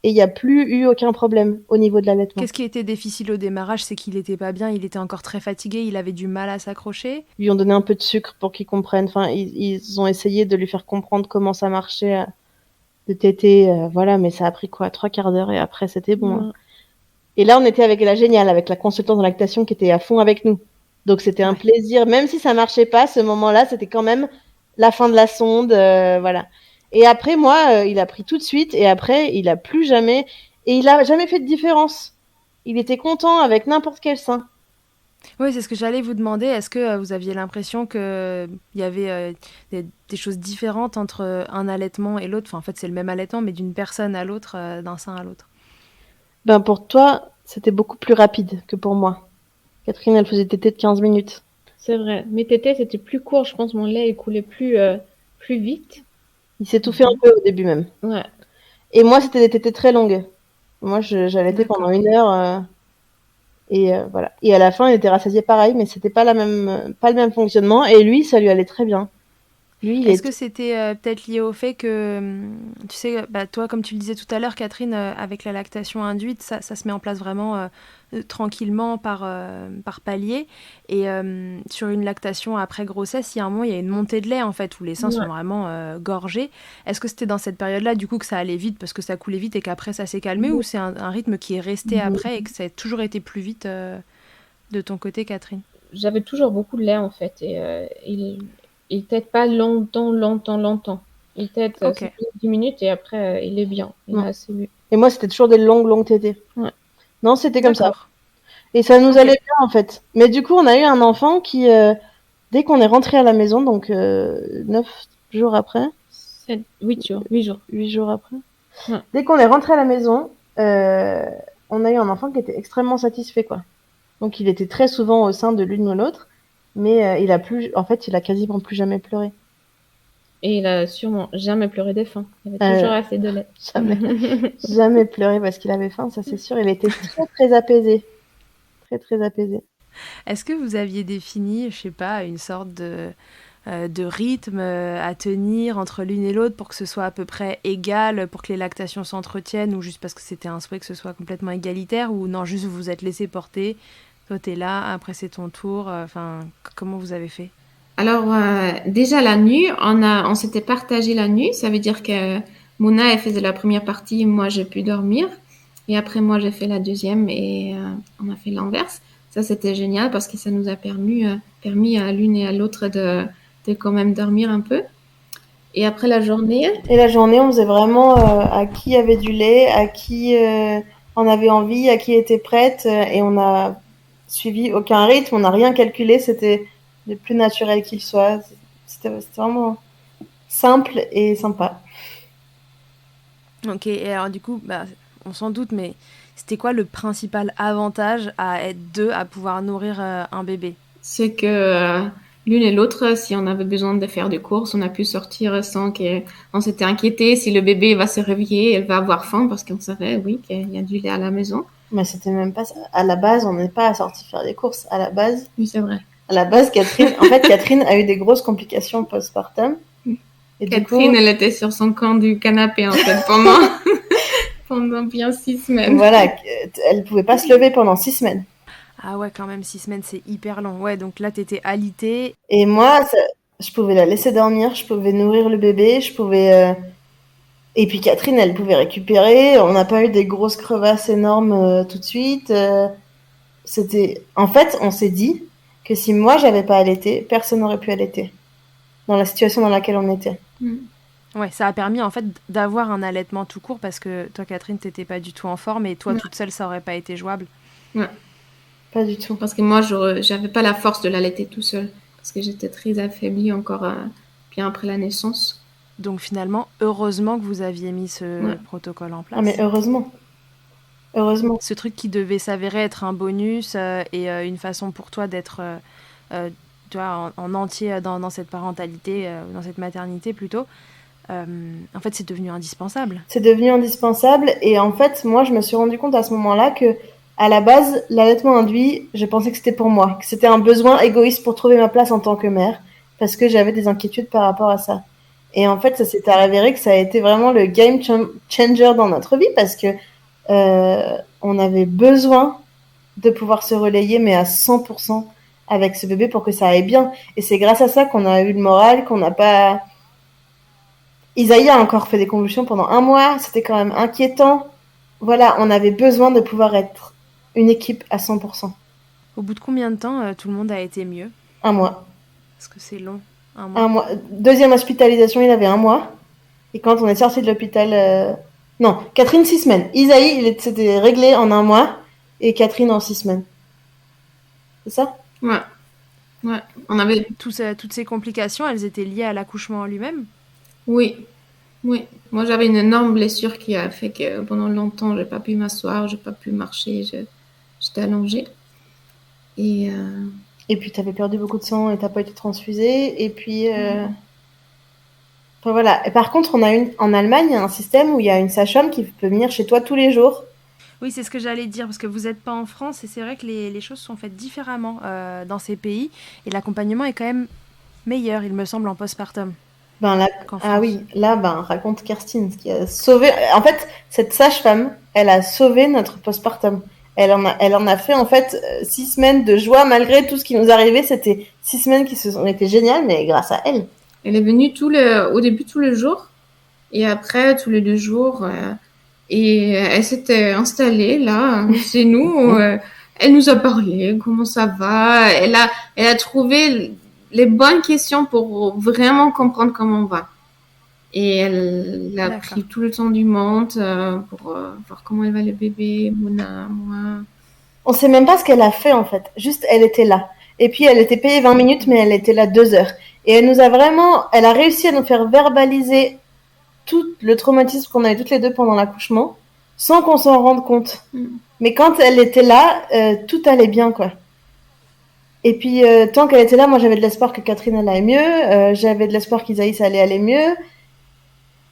Et il n'y a plus eu aucun problème au niveau de l'allaitement. Qu'est-ce qui était difficile au démarrage? C'est qu'il n'était pas bien, il était encore très fatigué, il avait du mal à s'accrocher. Ils lui ont donné un peu de sucre pour qu'il comprenne. Enfin, ils ont essayé de lui faire comprendre comment ça marchait de téter, voilà, mais ça a pris quoi, 3/4 d'heure et après c'était bon. Hein. Et là, on était avec la géniale, avec la consultante en lactation qui était à fond avec nous. Donc c'était un plaisir, même si ça marchait pas, ce moment-là, c'était quand même la fin de la sonde, voilà. Et après, moi, il a pris tout de suite et après, il a plus jamais, et il a jamais fait de différence. Il était content avec n'importe quel sein. Oui, c'est ce que j'allais vous demander. Est-ce que vous aviez l'impression qu'il y avait des choses différentes entre un allaitement et l'autre? Enfin, en fait, c'est le même allaitement, mais d'une personne à l'autre, d'un sein à l'autre. Ben, pour toi, c'était beaucoup plus rapide que pour moi. Catherine, elle faisait tétée de 15 minutes. C'est vrai. Mes tétés, c'était plus court. Je pense que mon lait, il coulait plus vite. Il s'étouffait un peu au début même. Ouais. Et moi, c'était des tétées très longues. Moi, j'allaitais pendant 1 heure. Et voilà. Et à la fin, il était rassasié pareil, mais c'était pas le même fonctionnement. Et lui, ça lui allait très bien. Lui, Est-ce que c'était peut-être lié au fait que, tu sais, toi, comme tu le disais tout à l'heure, Catherine, avec la lactation induite, ça se met en place vraiment tranquillement par palier. Et sur une lactation après grossesse, il y a un moment, il y a une montée de lait, en fait, où les seins sont vraiment gorgés. Est-ce que c'était dans cette période-là, du coup, que ça allait vite parce que ça coulait vite et qu'après, ça s'est calmé, ou c'est un rythme qui est resté après et que ça a toujours été plus vite de ton côté, Catherine? J'avais toujours beaucoup de lait, en fait. Et il tète pas longtemps. Il tète 10 minutes et après, il est bien. Il a assez bu. Et moi, c'était toujours des longues tétées. Ouais. Non, c'était comme ça. Et ça nous allait bien, en fait. Mais du coup, on a eu un enfant qui, dès qu'on est rentré à la maison, donc 9 jours après. 8 jours. 8 jours après. Ouais. Dès qu'on est rentré à la maison, on a eu un enfant qui était extrêmement satisfait, quoi. Donc, il était très souvent au sein de l'une ou l'autre, mais il a quasiment plus jamais pleuré. Et il a sûrement jamais pleuré de faim. Il avait toujours assez de lait. Jamais pleuré parce qu'il avait faim, ça c'est sûr. Il était très très apaisé. Très très apaisé. Est-ce que vous aviez défini, je sais pas, une sorte de rythme à tenir entre l'une et l'autre pour que ce soit à peu près égal, pour que les lactations s'entretiennent, ou juste parce que c'était un souhait que ce soit complètement égalitaire, ou non, juste vous vous êtes laissé porter, toi t'es là, après c'est ton tour, comment vous avez fait? Alors, déjà la nuit, on s'était partagé la nuit, ça veut dire que Mouna, elle faisait la première partie, moi j'ai pu dormir, et après moi j'ai fait la deuxième et on a fait l'inverse. Ça c'était génial parce que ça nous a permis à l'une et à l'autre de quand même dormir un peu. Et après la journée? Et la journée, on faisait vraiment à qui avait du lait, à qui en avait envie, à qui était prête, et on a suivi aucun rythme, on n'a rien calculé, c'était le plus naturel qu'il soit. C'était vraiment simple et sympa. Ok, et alors du coup, on s'en doute, mais c'était quoi le principal avantage à être deux, à pouvoir nourrir un bébé? C'est que l'une et l'autre, si on avait besoin de faire des courses, on a pu sortir sans qu'on s'était inquiété si le bébé va se réveiller, elle va avoir faim parce qu'on savait, oui, qu'il y a du lait à la maison. Mais c'était même pas ça. À la base, on n'est pas sorti faire des courses. À la base. Oui, c'est vrai. À la base, Catherine a eu des grosses complications postpartum. Et Catherine, elle était sur son camp du canapé, en fait, pendant bien 6 semaines. Voilà, elle pouvait pas se lever pendant 6 semaines. Ah ouais, quand même, 6 semaines, c'est hyper long. Ouais, donc là, t'étais alitée. Et moi, je pouvais la laisser dormir, je pouvais nourrir le bébé, je pouvais... Et puis Catherine, elle pouvait récupérer. On n'a pas eu des grosses crevasses énormes tout de suite. En fait, on s'est dit que si moi, j'avais pas allaité, personne n'aurait pu allaiter. Dans la situation dans laquelle on était. Ouais, ça a permis en fait d'avoir un allaitement tout court parce que toi, Catherine, t'étais pas du tout en forme et toi, toute seule, ça aurait pas été jouable. Ouais. Pas du tout. Parce que moi, j'avais pas la force de l'allaiter tout seul parce que j'étais très affaiblie encore bien après la naissance. Donc finalement, heureusement que vous aviez mis ce protocole en place. Ah mais heureusement. Heureusement. Ce truc qui devait s'avérer être un bonus et une façon pour toi d'être tu vois, en entier dans cette parentalité, dans cette maternité plutôt, en fait, c'est devenu indispensable. C'est devenu indispensable. Et en fait, moi, je me suis rendu compte à ce moment-là que, à la base, l'allaitement induit, je pensais que c'était pour moi, que c'était un besoin égoïste pour trouver ma place en tant que mère, parce que j'avais des inquiétudes par rapport à ça. Et en fait, ça s'est avéré que ça a été vraiment le game changer dans notre vie, parce que on avait besoin de pouvoir se relayer, mais à 100% avec ce bébé pour que ça aille bien. Et c'est grâce à ça qu'on a eu le moral, qu'on n'a pas... Isaïe a encore fait des convulsions pendant 1 mois, c'était quand même inquiétant. Voilà, on avait besoin de pouvoir être une équipe à 100%. Au bout de combien de temps tout le monde a été mieux? 1 mois. Parce que c'est long, 1 mois. 1 mois. Deuxième hospitalisation, il avait 1 mois. Et quand on est sorti de l'hôpital... Non, Catherine, 6 semaines. Isaïe, c'était réglé en 1 mois. Et Catherine en 6 semaines. C'est ça? Ouais. On avait... Toutes ces complications, elles étaient liées à l'accouchement en lui-même? Oui. Moi, j'avais une énorme blessure qui a fait que pendant longtemps, j'ai pas pu m'asseoir, j'ai pas pu marcher, j'étais allongée. Et puis, tu avais perdu beaucoup de sang et t'as pas été transfusée. Et puis... Enfin, voilà. Et par contre, en Allemagne, il y a un système où il y a une sage-femme qui peut venir chez toi tous les jours. Oui, c'est ce que j'allais dire, parce que vous n'êtes pas en France et c'est vrai que les choses sont faites différemment dans ces pays. Et l'accompagnement est quand même meilleur, il me semble, en postpartum. Ah oui, là, raconte Kerstin, ce qui a sauvé... En fait, cette sage-femme, elle a sauvé notre postpartum. Elle en a fait, en fait, 6 semaines de joie, malgré tout ce qui nous arrivait. C'était 6 semaines qui ont été géniales, mais grâce à elle. Elle est venue au début tous les jours, et après, tous les 2 jours... Et elle s'était installée là, chez nous. Elle nous a parlé, comment ça va. Elle a trouvé les bonnes questions pour vraiment comprendre comment on va. Et elle a pris tout le temps du monde pour voir comment elle va le bébé, Mona, moi. On sait même pas ce qu'elle a fait en fait. Juste, elle était là. Et puis, elle était payée 20 minutes, mais elle était là 2 heures. Et elle a réussi à nous faire verbaliser tout le traumatisme qu'on avait toutes les deux pendant l'accouchement, sans qu'on s'en rende compte. Mais quand elle était là, tout allait bien, quoi. Et puis, tant qu'elle était là, moi, j'avais de l'espoir que Catherine allait mieux, j'avais de l'espoir qu'Isaïe, ça allait aller mieux.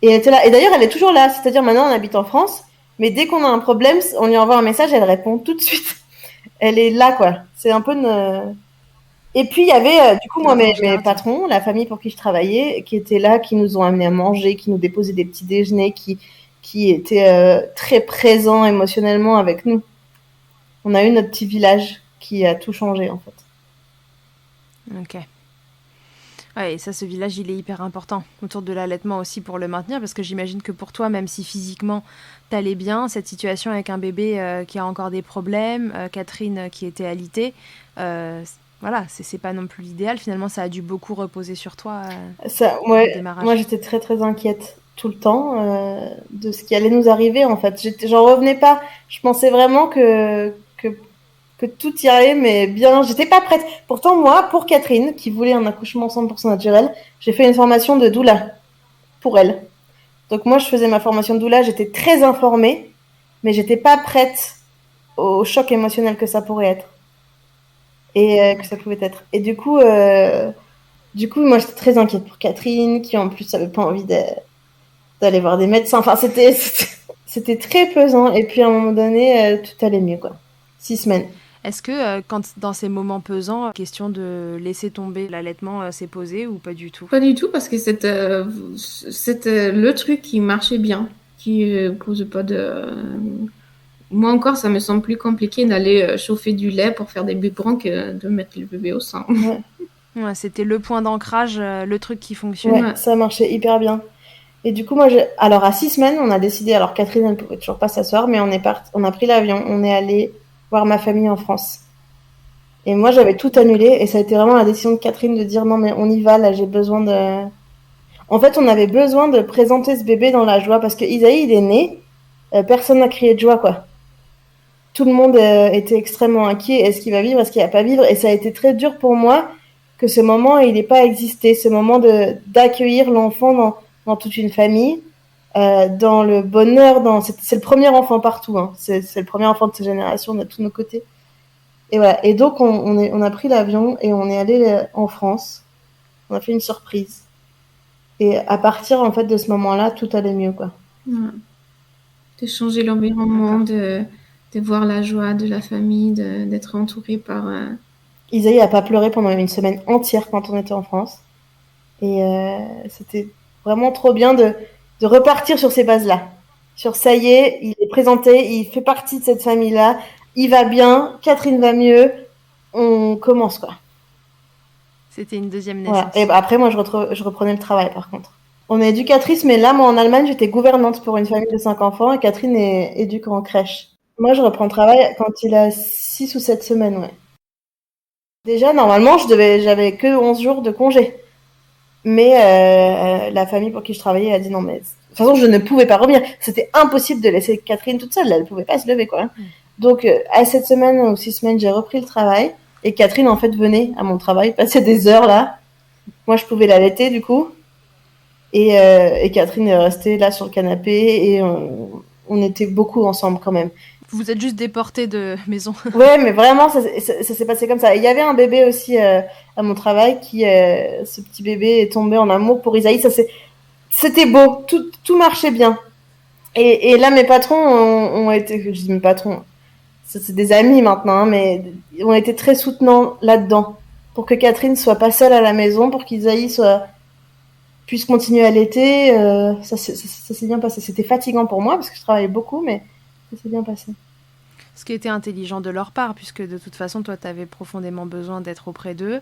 Et elle était là. Et d'ailleurs, elle est toujours là. C'est-à-dire, maintenant, on habite en France, mais dès qu'on a un problème, on lui envoie un message, elle répond tout de suite. Elle est là, quoi. C'est un peu une... Et puis, il y avait, du coup, moi, mes patrons, la famille pour qui je travaillais, qui étaient là, qui nous ont amenés à manger, qui nous déposaient des petits déjeuners, qui étaient très présents émotionnellement avec nous. On a eu notre petit village qui a tout changé, en fait. Ok. Ouais, et ça, ce village, il est hyper important autour de l'allaitement aussi pour le maintenir, parce que j'imagine que pour toi, même si physiquement t'allais bien, cette situation avec un bébé qui a encore des problèmes, Catherine qui était alitée, voilà, c'est pas non plus l'idéal. Finalement, ça a dû beaucoup reposer sur toi. Ouais, moi, j'étais très, très inquiète tout le temps de ce qui allait nous arriver, en fait. J'en revenais pas. Je pensais vraiment que tout irait, mais bien, j'étais pas prête. Pourtant, moi, pour Catherine, qui voulait un accouchement 100% naturel, j'ai fait une formation de doula pour elle. Donc moi, je faisais ma formation de doula, j'étais très informée, mais j'étais pas prête au choc émotionnel que ça pourrait être. Et que ça pouvait être. Et du coup, moi, j'étais très inquiète pour Catherine, qui en plus avait pas envie d'aller voir des médecins. Enfin, c'était très pesant. Et puis, à un moment donné, tout allait mieux, quoi. 6 semaines. Est-ce que quand dans ces moments pesants, question de laisser tomber l'allaitement s'est posée ou pas du tout? Pas du tout, parce que c'était le truc qui marchait bien, qui posait pas de... Moi encore, ça me semble plus compliqué d'aller chauffer du lait pour faire des biberons que de mettre le bébé au sein. Ouais, c'était le point d'ancrage, le truc qui fonctionnait. Ouais, ça marchait hyper bien. Et du coup, moi, alors à 6 semaines, on a décidé, alors Catherine, elle pouvait toujours pas s'asseoir, mais on a pris l'avion, on est allé voir ma famille en France. Et moi, j'avais tout annulé, et ça a été vraiment la décision de Catherine de dire non, mais on y va, là, j'ai besoin de... En fait, on avait besoin de présenter ce bébé dans la joie, parce que Isaïe, il est né, personne n'a crié de joie, quoi. Tout le monde était extrêmement inquiet, est-ce qu'il va vivre, est-ce qu'il va pas vivre, et ça a été très dur pour moi que ce moment, il n'ait pas existé, ce moment d'accueillir l'enfant dans toute une famille, dans le bonheur, c'est le premier enfant partout, hein. C'est le premier enfant de sa génération, de tous nos côtés. Et voilà. Et donc, on a pris l'avion et on est allé en France. On a fait une surprise. Et à partir, en fait, de ce moment-là, tout allait mieux, quoi. Ouais. De changer l'environnement, de voir la joie de la famille, d'être entouré par... Isaïe a pas pleuré pendant une semaine entière quand on était en France. Et c'était vraiment trop bien de repartir sur ces bases-là. Sur ça y est, il est présenté, il fait partie de cette famille-là, il va bien, Catherine va mieux, on commence, quoi. C'était une deuxième Voilà. naissance. Et après, moi, je reprenais le travail, par contre. On est éducatrice, mais là, moi, en Allemagne, j'étais gouvernante pour une famille de 5 enfants et Catherine est éduque en crèche. Moi, je reprends le travail quand il a 6 ou 7 semaines, ouais. Déjà, normalement, j'avais que 11 jours de congé. Mais la famille pour qui je travaillais a dit non, mais de toute façon, je ne pouvais pas revenir. C'était impossible de laisser Catherine toute seule. Elle ne pouvait pas se lever, quoi. Donc, à 7 semaines ou 6 semaines, j'ai repris le travail. Et Catherine, en fait, venait à mon travail, passait des heures là. Moi, je pouvais l'allaiter, du coup. Et Catherine est restée là sur le canapé. Et on était beaucoup ensemble, quand même. Vous êtes juste déportés de maison. Ouais, mais vraiment, ça s'est passé comme ça. Et il y avait un bébé aussi à mon travail ce petit bébé est tombé en amour pour Isaïe. C'était beau, tout marchait bien. Et là, mes patrons ont été, je dis mes patrons, c'est des amis maintenant, hein, mais ont été très soutenants là-dedans pour que Catherine soit pas seule à la maison, pour qu'Isaïe puisse continuer à allaiter. Ça s'est bien passé. C'était fatigant pour moi parce que je travaillais beaucoup, mais ça s'est bien passé. Ce qui était intelligent de leur part, puisque de toute façon, toi, tu avais profondément besoin d'être auprès d'eux.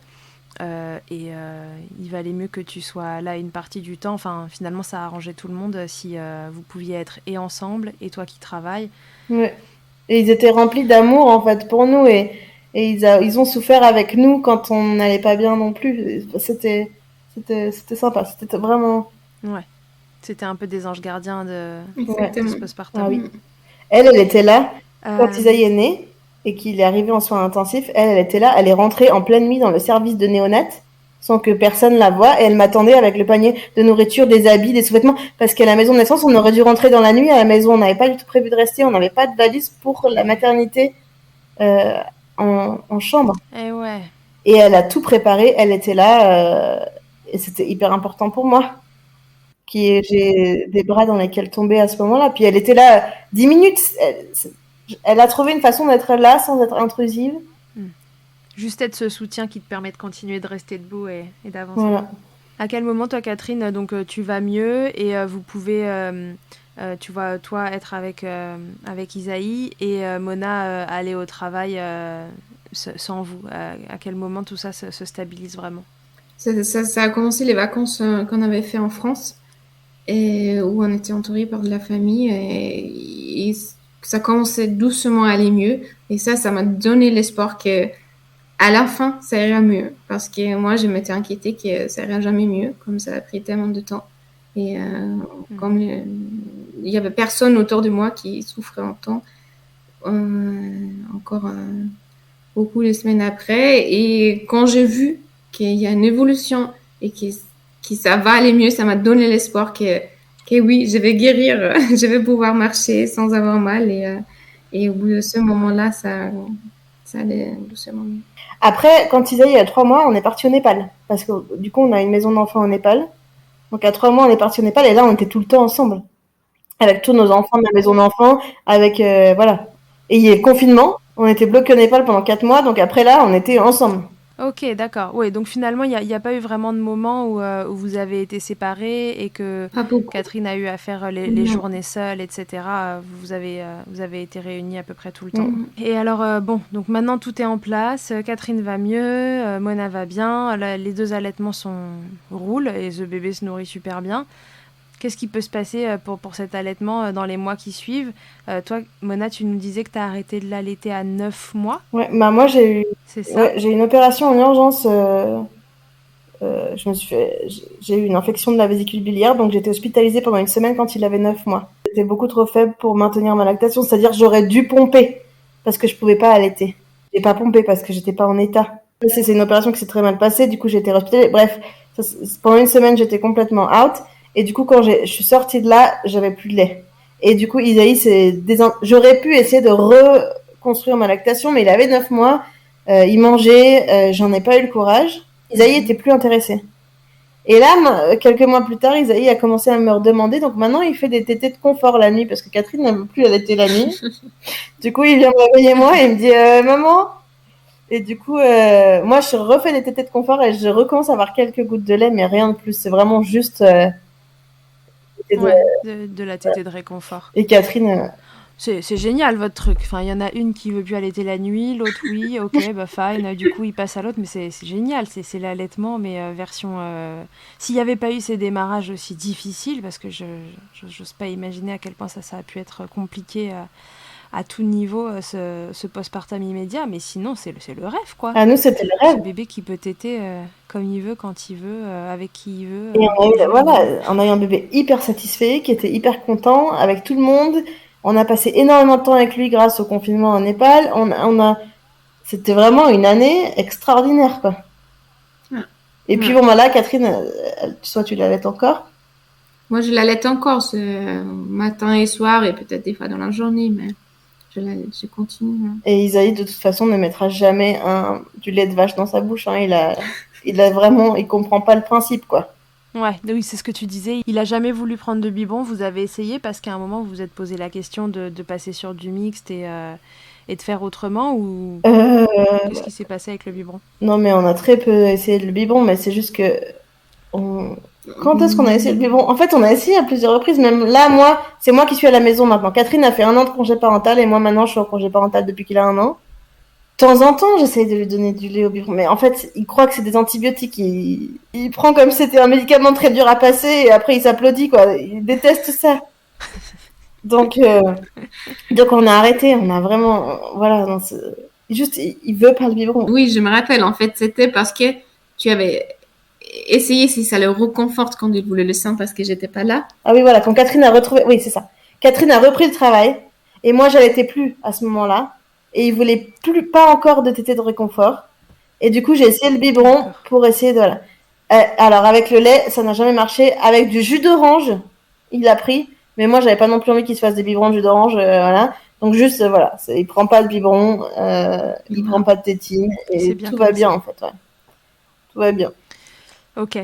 Il valait mieux que tu sois là une partie du temps. Enfin, finalement, ça arrangeait tout le monde si vous pouviez être et ensemble, et toi qui travailles. Ouais. Et ils étaient remplis d'amour, en fait, pour nous. Et ils ont souffert avec nous quand on n'allait pas bien non plus. C'était sympa. C'était vraiment... Ouais. C'était un peu des anges gardiens de Exactement. ce postpartum. Ah oui. Elle était là quand Isaïe est né et qu'il est arrivé en soins intensifs. Elle était là. Elle est rentrée en pleine nuit dans le service de néonat sans que personne la voie. Et elle m'attendait avec le panier de nourriture, des habits, des sous-vêtements. Parce qu'à la maison de naissance, on aurait dû rentrer dans la nuit à la maison. On n'avait pas du tout prévu de rester. On n'avait pas de valise pour la maternité en chambre. Et ouais. Et elle a tout préparé. Elle était là. Et c'était hyper important pour moi. J'ai des bras dans lesquels tomber à ce moment-là. Puis elle était là 10 minutes. Elle a trouvé une façon d'être là sans être intrusive. Juste être ce soutien qui te permet de continuer de rester debout et d'avancer. Voilà. À quel moment, toi, Catherine, donc tu vas mieux et vous pouvez, tu vois, toi, être avec Isaïe et Mona aller au travail sans vous. À quel moment tout ça se stabilise vraiment? Ça a commencé les vacances qu'on avait fait en France et où on était entouré par de la famille et ça commençait doucement à aller mieux. Et ça m'a donné l'espoir que à la fin, ça ira mieux. Parce que moi, je m'étais inquiétée que ça ira jamais mieux, comme ça a pris tellement de temps. Et comme il y avait personne autour de moi qui souffrait en temps, encore beaucoup de semaines après. Et quand j'ai vu qu'il y a une évolution et que ça va aller mieux, ça m'a donné l'espoir que oui, je vais guérir, je vais pouvoir marcher sans avoir mal. Et au bout de ce moment-là, ça allait doucement mieux. Après, quand Isaïe a 3 mois, on est parti au Népal. Parce que du coup, on a une maison d'enfants au Népal. Donc à 3 mois, on est parti au Népal. Et là, on était tout le temps ensemble. Avec tous nos enfants de la maison d'enfants. Avec, voilà. Et il y a le confinement. On était bloqués au Népal pendant 4 mois. Donc après là, on était ensemble. Ok, d'accord. Oui, donc finalement, il n'y a pas eu vraiment de moment où vous avez été séparés et que Catherine a eu à faire les journées seules, etc. Vous avez été réunis à peu près tout le temps. Et alors, bon, donc maintenant tout est en place. Catherine va mieux, Mona va bien, les 2 allaitements roulent et ce bébé se nourrit super bien. Qu'est-ce qui peut se passer pour cet allaitement dans les mois qui suivent? Toi, Mona, tu nous disais que tu as arrêté de l'allaiter à 9 mois. Ouais, bah moi, j'ai eu une opération en urgence. J'ai eu une infection de la vésicule biliaire, donc j'étais hospitalisée pendant une semaine quand il avait 9 mois. J'étais beaucoup trop faible pour maintenir ma lactation, c'est-à-dire j'aurais dû pomper parce que je pouvais pas allaiter. J'ai pas pompé parce que j'étais pas en état. C'est une opération qui s'est très mal passée, du coup j'ai été hospitalisée. Bref, pendant une semaine j'étais complètement out. Et du coup, quand je suis sortie de là, j'avais plus de lait. Et du coup, Isaïe, j'aurais pu essayer de reconstruire ma lactation, mais il avait 9 mois. Il mangeait, j'en ai pas eu le courage. Isaïe était plus intéressé. Et là, quelques mois plus tard, Isaïe a commencé à me redemander. Donc maintenant, il fait des tétés de confort la nuit parce que Catherine n'aime plus allaiter la nuit. Du coup, il vient me réveiller moi et il me dit maman. Et du coup, moi, je refais des tétés de confort et je recommence à avoir quelques gouttes de lait, mais rien de plus. C'est vraiment juste de la tétée de réconfort. Et Catherine. C'est génial votre truc. Enfin, il y en a une qui veut plus allaiter la nuit, l'autre oui, ok, bah fine. Du coup, il passe à l'autre, mais c'est génial. C'est l'allaitement, mais version. S'il n'y avait pas eu ces démarrages aussi difficiles, parce que je n'ose pas imaginer à quel point ça a pu être compliqué à tout niveau, ce postpartum immédiat. Mais sinon, c'est le rêve, quoi. À nous, c'était le rêve. Ce bébé qui peut téter comme il veut, quand il veut, avec qui il veut. Et on a eu un bébé hyper satisfait, qui était hyper content avec tout le monde. On a passé énormément de temps avec lui grâce au confinement en Népal. C'était vraiment une année extraordinaire, quoi. Et puis bon, là, Catherine, soit tu l'allaites encore. Moi, je l'allaite encore, matin et soir, et peut-être des fois dans la journée, mais je continue. Et Isaïe, de toute façon, ne mettra jamais du lait de vache dans sa bouche. Hein. Il comprend pas le principe, quoi. Ouais, oui, c'est ce que tu disais. Il a jamais voulu prendre de biberon. Vous avez essayé parce qu'à un moment, vous vous êtes posé la question de passer sur du mixte et de faire autrement ou qu'est-ce qui s'est passé avec le biberon? Non, mais on a très peu essayé le biberon, mais c'est juste que quand est-ce qu'on a essayé le biberon? En fait, on a essayé à plusieurs reprises. Même là, c'est moi qui suis à la maison maintenant. Catherine a fait 1 an de congé parental et moi maintenant, je suis en congé parental depuis qu'il a 1 an. De temps en temps, j'essaye de lui donner du lait au biberon, mais en fait, il croit que c'est des antibiotiques. Il prend comme si c'était un médicament très dur à passer et après il s'applaudit, quoi. Il déteste ça. Donc on a arrêté. On a vraiment, voilà. Non, juste, il veut pas le biberon. Oui, je me rappelle. En fait, c'était parce que tu avais essayé si ça le reconforte quand il voulait le sein parce que j'étais pas là. Ah oui, voilà. Quand Catherine a retrouvé, oui, c'est ça. Catherine a repris le travail et moi, j'allaitais plus à ce moment-là. Et il voulait pas encore de tétée de réconfort. Et du coup, j'ai essayé le biberon pour essayer de, voilà. Alors, avec le lait, ça n'a jamais marché. Avec du jus d'orange, il l'a pris. Mais moi, j'avais pas non plus envie qu'il se fasse des biberons de jus d'orange, voilà. Donc juste, voilà. Il prend pas de biberon, il prend pas de tétine. Et tout va bien, en fait, ouais. Tout va bien. Ok.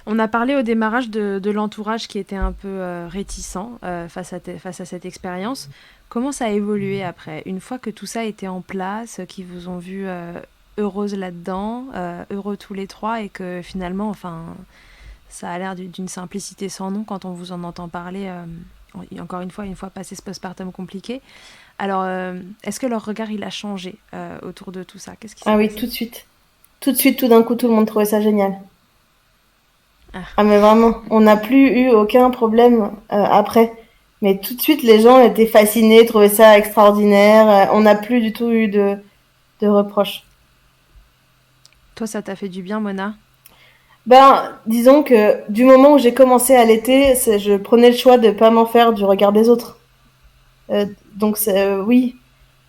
On a parlé au démarrage de l'entourage qui était un peu réticent face à cette expérience. Comment ça a évolué après? Une fois que tout ça était en place, qu'ils vous ont vu heureuse là-dedans, heureux tous les trois, et que finalement, enfin, ça a l'air d'une simplicité sans nom quand on vous en entend parler, encore une fois passé ce postpartum compliqué. Alors, est-ce que leur regard, il a changé autour de tout ça? Qu'est-ce qui s'est passé? Tout de suite. Tout de suite, tout d'un coup, tout le monde trouvait ça génial. Ah mais vraiment, on n'a plus eu aucun problème après. Mais tout de suite, les gens étaient fascinés, trouvaient ça extraordinaire. On n'a plus du tout eu de reproches. Toi, ça t'a fait du bien, Mona? Ben, disons que du moment où j'ai commencé à allaiter, je prenais le choix de pas m'en faire du regard des autres. Donc oui,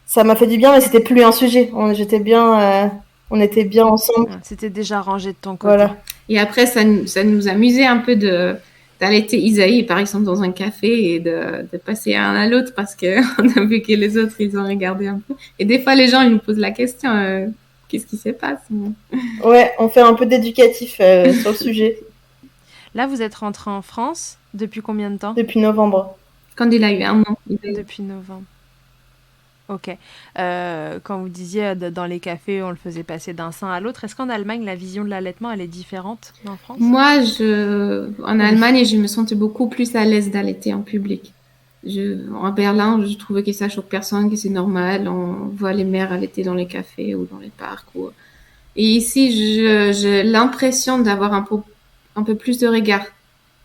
ça m'a fait du bien, mais c'était plus un sujet. On était bien ensemble. C'était déjà rangé de ton côté. Voilà. Et après, ça nous amusait un peu d'allaiter Isaïe, par exemple, dans un café et de passer un à l'autre parce qu'on a vu que les autres, ils ont regardé un peu. Et des fois, les gens, ils nous posent la question, qu'est-ce qui se passe? Ouais, on fait un peu d'éducatif sur le sujet. Là, vous êtes rentrée en France depuis combien de temps? Depuis novembre. Quand il a eu 1 an. Depuis novembre. Ok. Quand vous disiez dans les cafés, on le faisait passer d'un sein à l'autre, est-ce qu'en Allemagne, la vision de l'allaitement, elle est différente en France? Moi, en Allemagne, je me sentais beaucoup plus à l'aise d'allaiter en public. En Berlin, je trouvais que ça choque personne, que c'est normal. On voit les mères allaiter dans les cafés ou dans les parcs. Et ici, j'ai l'impression d'avoir un peu plus de regard.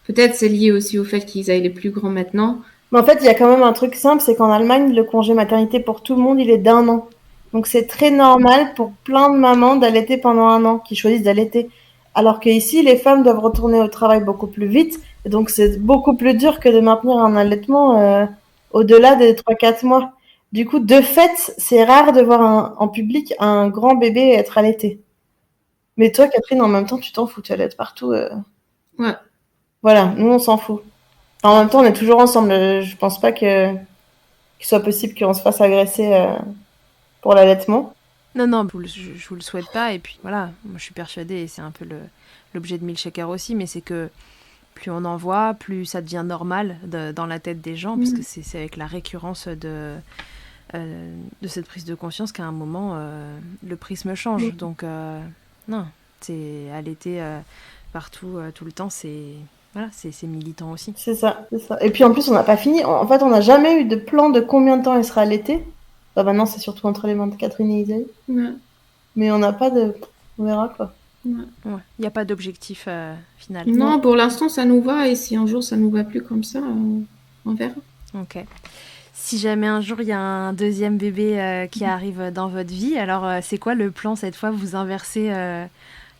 Peut-être c'est lié aussi au fait qu'ils aillent les plus grands maintenant. Mais en fait, il y a quand même un truc simple, c'est qu'en Allemagne, le congé maternité pour tout le monde, il est d'1 an. Donc c'est très normal pour plein de mamans d'allaiter pendant 1 an, qui choisissent d'allaiter. Alors qu'ici, les femmes doivent retourner au travail beaucoup plus vite. Et donc c'est beaucoup plus dur que de maintenir un allaitement au-delà des 3-4 mois. Du coup, de fait, c'est rare de voir en public un grand bébé être allaité. Mais toi, Catherine, en même temps, tu t'en fous, tu allaites partout. Ouais. Voilà, nous, on s'en fout. En même temps, on est toujours ensemble. Je pense pas qu'il soit possible qu'on se fasse agresser pour l'allaitement. Non, je vous le souhaite pas. Et puis voilà, moi je suis persuadée, et c'est un peu l'objet de Milkshaker aussi, mais c'est que plus on en voit, plus ça devient normal dans la tête des gens, parce que c'est avec la récurrence de cette prise de conscience qu'à un moment, le prisme change. Donc non, c'est allaiter partout, tout le temps, c'est militant aussi. C'est ça. Et puis en plus, on n'a pas fini. En fait, on n'a jamais eu de plan de combien de temps il sera allaité. Bah, maintenant, c'est surtout entre les mains de Catherine et Isaïe. Ouais. Mais on n'a pas de... On verra, quoi. Il n'y a pas d'objectif final. Non, pour l'instant, ça nous va. Et si un jour, ça nous va plus comme ça, on verra. Ok. Si jamais un jour, il y a un deuxième bébé qui arrive dans votre vie, alors c'est quoi le plan cette fois? Vous inversez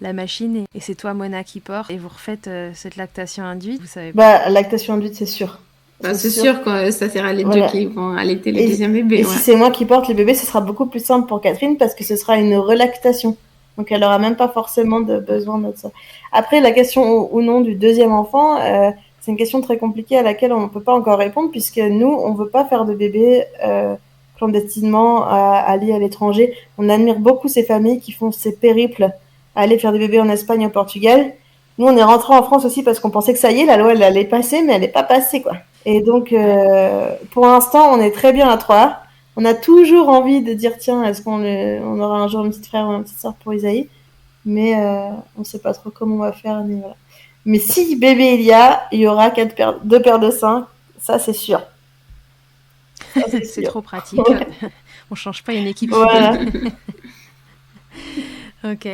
la machine et c'est toi, Mona, qui porte et vous refaites cette lactation induite, vous savez pas. Bah, lactation induite, c'est sûr. C'est sûr que ça sera les deux qui vont allaiter le deuxième bébé. Et si c'est moi qui porte le bébé, ce sera beaucoup plus simple pour Catherine parce que ce sera une relactation. Donc elle aura même pas forcément de besoin de ça. Après, la question ou non du deuxième enfant, c'est une question très compliquée à laquelle on ne peut pas encore répondre puisque nous, on veut pas faire de bébé clandestinement à aller à l'étranger. On admire beaucoup ces familles qui font ces périples à aller faire des bébés en Espagne et au Portugal. Nous, on est rentrés en France aussi parce qu'on pensait que ça y est, la loi, elle allait passer, mais elle n'est pas passée, quoi. Et donc, pour l'instant, on est très bien à 3. On a toujours envie de dire, tiens, est-ce on aura un jour une petite frère ou une petite sœur pour Isaïe? Mais on ne sait pas trop comment on va faire. Mais, voilà. Mais si bébé il y aura 2 paires de seins. Ça, c'est sûr. C'est trop pratique. On change pas une équipe. Voilà. Ok.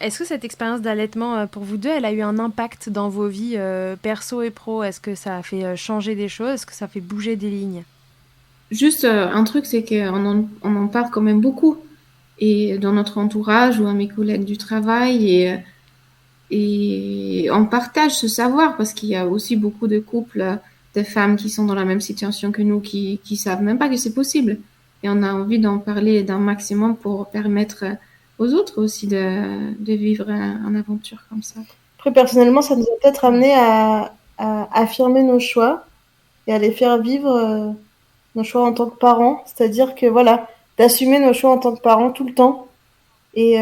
Est-ce que cette expérience d'allaitement, pour vous deux, elle a eu un impact dans vos vies perso et pro? Est-ce que ça a fait changer des choses? Est-ce que ça a fait bouger des lignes? Juste un truc, c'est qu'on en parle quand même beaucoup. Et dans notre entourage ou à mes collègues du travail. Et on partage ce savoir parce qu'il y a aussi beaucoup de couples, de femmes qui sont dans la même situation que nous, qui savent même pas que c'est possible. Et on a envie d'en parler d'un maximum pour permettre aux autres aussi de vivre une aventure comme ça. Après, personnellement, ça nous a peut-être amené à affirmer nos choix et à les faire vivre nos choix en tant que parents. C'est-à-dire que, voilà, d'assumer nos choix en tant que parents tout le temps. Et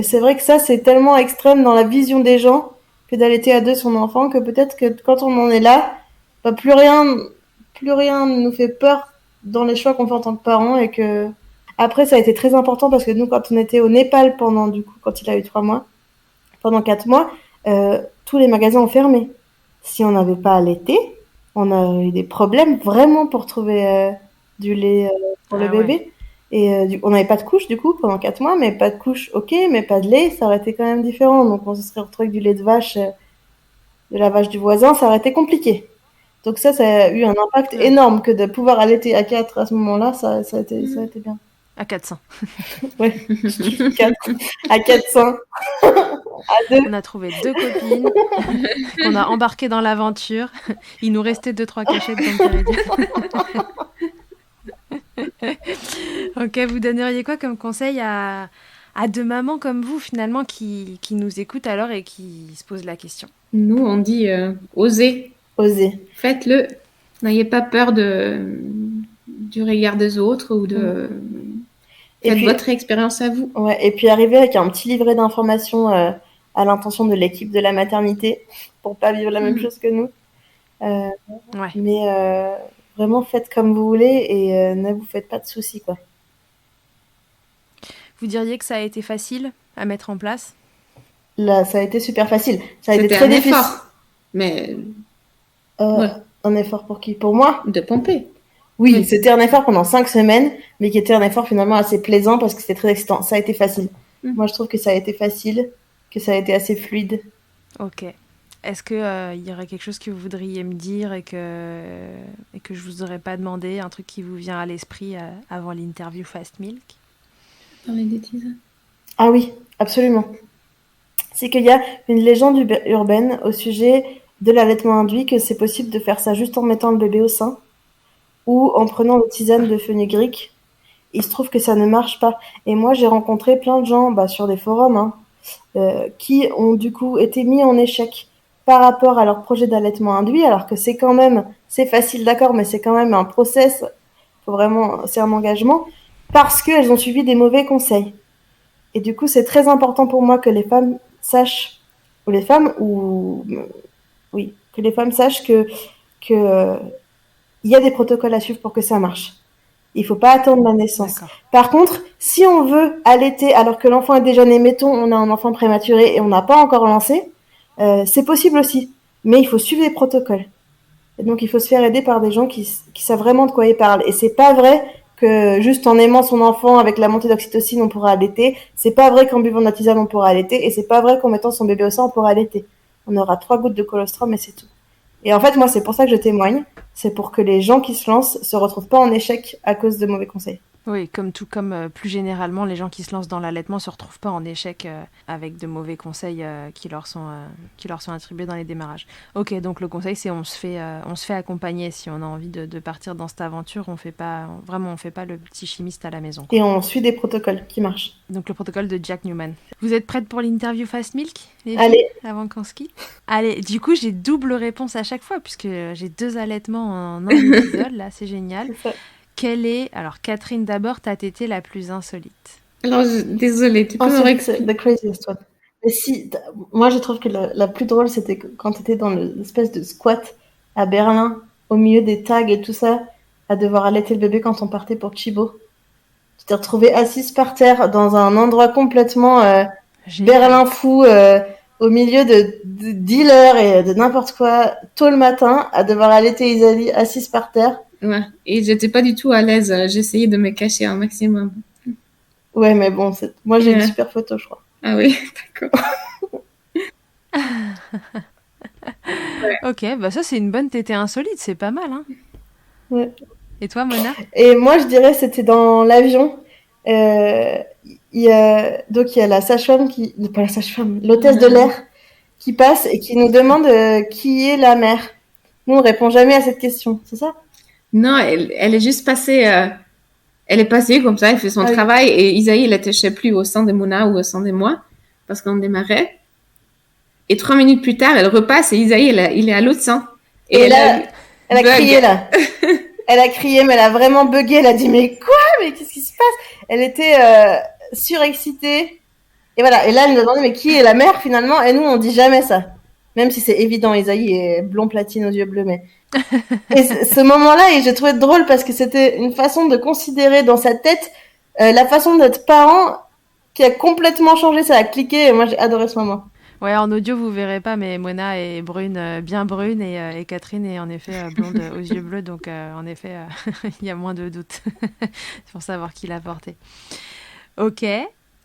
c'est vrai que ça, c'est tellement extrême dans la vision des gens que d'allaiter à 2 son enfant que peut-être que quand on en est là, bah, plus rien ne nous fait peur dans les choix qu'on fait en tant que parents et que après, ça a été très important parce que nous, quand on était au Népal quand il a eu 3 mois, pendant 4 mois, tous les magasins ont fermé. Si on n'avait pas allaité, on a eu des problèmes vraiment pour trouver du lait pour le bébé. Ouais. Et on n'avait pas de couche du coup pendant 4 mois, mais pas de couche, ok, mais pas de lait, ça aurait été quand même différent. Donc on se serait retrouvé avec du lait de vache, de la vache du voisin, ça aurait été compliqué. Donc ça a eu un impact énorme que de pouvoir allaiter à 4 à ce moment-là, ça a été bien. À 400. Ouais, 4. À 400. À 2. On a trouvé 2 copines qu'on a embarquées dans l'aventure. Il nous restait 2-3 cachettes comme tu dit. Ok, vous donneriez quoi comme conseil à 2 mamans comme vous finalement qui nous écoutent alors et qui se posent la question? Nous, on dit osez. Osez. Faites-le. N'ayez pas peur du regard des autres ou de... Faites votre expérience à vous. Ouais, et puis arriver avec un petit livret d'informations à l'intention de l'équipe de la maternité pour pas vivre la même chose que nous. Mais vraiment, faites comme vous voulez et ne vous faites pas de soucis, quoi. Vous diriez que ça a été facile à mettre en place? Là, ça a été super facile. Ça a été très difficile. Effort. Mais un effort pour qui? Pour moi? De pomper. Oui, c'était un effort pendant 5 semaines, mais qui était un effort finalement assez plaisant parce que c'était très excitant. Ça a été facile. Moi, je trouve que ça a été facile, que ça a été assez fluide. Ok. Est-ce que y aurait quelque chose que vous voudriez me dire et que je vous aurais pas demandé, un truc qui vous vient à l'esprit avant l'interview Fast Milk? Parler des tisanes. Ah oui, absolument. C'est qu'il y a une légende urbaine au sujet de l'allaitement induit, que c'est possible de faire ça juste en mettant le bébé au sein ou en prenant une tisane de fenugrec. Il se trouve que ça ne marche pas. Et moi, j'ai rencontré plein de gens sur des forums qui ont du coup été mis en échec par rapport à leur projet d'allaitement induit, alors que c'est facile, d'accord, mais c'est quand même un process, c'est un engagement, parce qu'elles ont suivi des mauvais conseils. Et du coup, c'est très important pour moi que les femmes sachent, ou les femmes, ou oui, que les femmes sachent que il y a des protocoles à suivre pour que ça marche. Il faut pas attendre la naissance. D'accord. Par contre, si on veut allaiter alors que l'enfant est déjà né, mettons, on a un enfant prématuré et on n'a pas encore lancé, c'est possible aussi. Mais il faut suivre les protocoles. Et donc, il faut se faire aider par des gens qui savent vraiment de quoi ils parlent. Et c'est pas vrai que juste en aimant son enfant avec la montée d'oxytocine, on pourra allaiter. C'est pas vrai qu'en buvant de la tisane, on pourra allaiter. Et c'est pas vrai qu'en mettant son bébé au sein, on pourra allaiter. On aura 3 gouttes de colostrum et c'est tout. Et en fait, moi, c'est pour ça que je témoigne. C'est pour que les gens qui se lancent se retrouvent pas en échec à cause de mauvais conseils. Oui, comme plus généralement, les gens qui se lancent dans l'allaitement se retrouvent pas en échec avec de mauvais conseils qui leur sont attribués dans les démarrages. Ok, donc le conseil c'est on se fait accompagner si on a envie de partir dans cette aventure. On fait pas le petit chimiste à la maison. Et on suit des protocoles qui marchent. Donc le protocole de Jack Newman. Vous êtes prêtes pour l'interview Fast Milk, les Allez. filles, avant qu'on se quitte? Allez, du coup j'ai double réponse à chaque fois puisque j'ai 2 allaitements en un épisode. Là, c'est génial. C'est ça. Quelle est, alors Catherine d'abord, ta tétée la plus insolite? Alors, désolée, tu peux me Ensuite, c'est the craziest one. Mais si, moi je trouve que la plus drôle c'était quand tu étais dans l'espèce de squat à Berlin, au milieu des tags et tout ça, à devoir allaiter le bébé quand on partait pour Chibo. Tu t'es retrouvée assise par terre dans un endroit complètement Berlin fou, au milieu de dealers et de n'importe quoi, tôt le matin, à devoir allaiter Isalie assise par terre. Ouais, et j'étais pas du tout à l'aise. J'essayais de me cacher un maximum. Ouais, mais bon, moi j'ai une super photo, je crois. Ah oui, d'accord. Ok, bah ça c'est une bonne tétée insolite, c'est pas mal, hein. Ouais. Et toi, Mona? Et moi, je dirais c'était dans l'avion. Il y a la sage-femme pas la sage-femme, l'hôtesse de l'air qui passe et qui nous demande qui est la mère. Nous, on répond jamais à cette question, c'est ça? Non, elle est juste passée. Elle est passée comme ça, elle fait son travail et Isaïe, il était, je sais plus, au sein de Mona ou au sein de moi parce qu'on démarrait. Et 3 minutes plus tard, elle repasse et Isaïe, il est à l'autre sein. Et là, elle a crié là. Elle a crié, mais elle a vraiment bugué. Elle a dit, mais quoi? Mais qu'est-ce qui se passe? Elle était surexcitée. Et voilà. Et là, elle nous a demandé, mais qui est la mère finalement? Et nous, on dit jamais ça. Même si c'est évident, Isaïe est blond platine aux yeux bleus. Mais... et ce moment-là, j'ai trouvé drôle parce que c'était une façon de considérer dans sa tête la façon d'être parent qui a complètement changé. Ça a cliqué et moi, j'ai adoré ce moment. Ouais, en audio, vous verrez pas, mais Mona est brune, bien brune, et Catherine est en effet blonde aux yeux bleus, donc en effet, il y a moins de doute pour savoir qui l'a porté. Ok,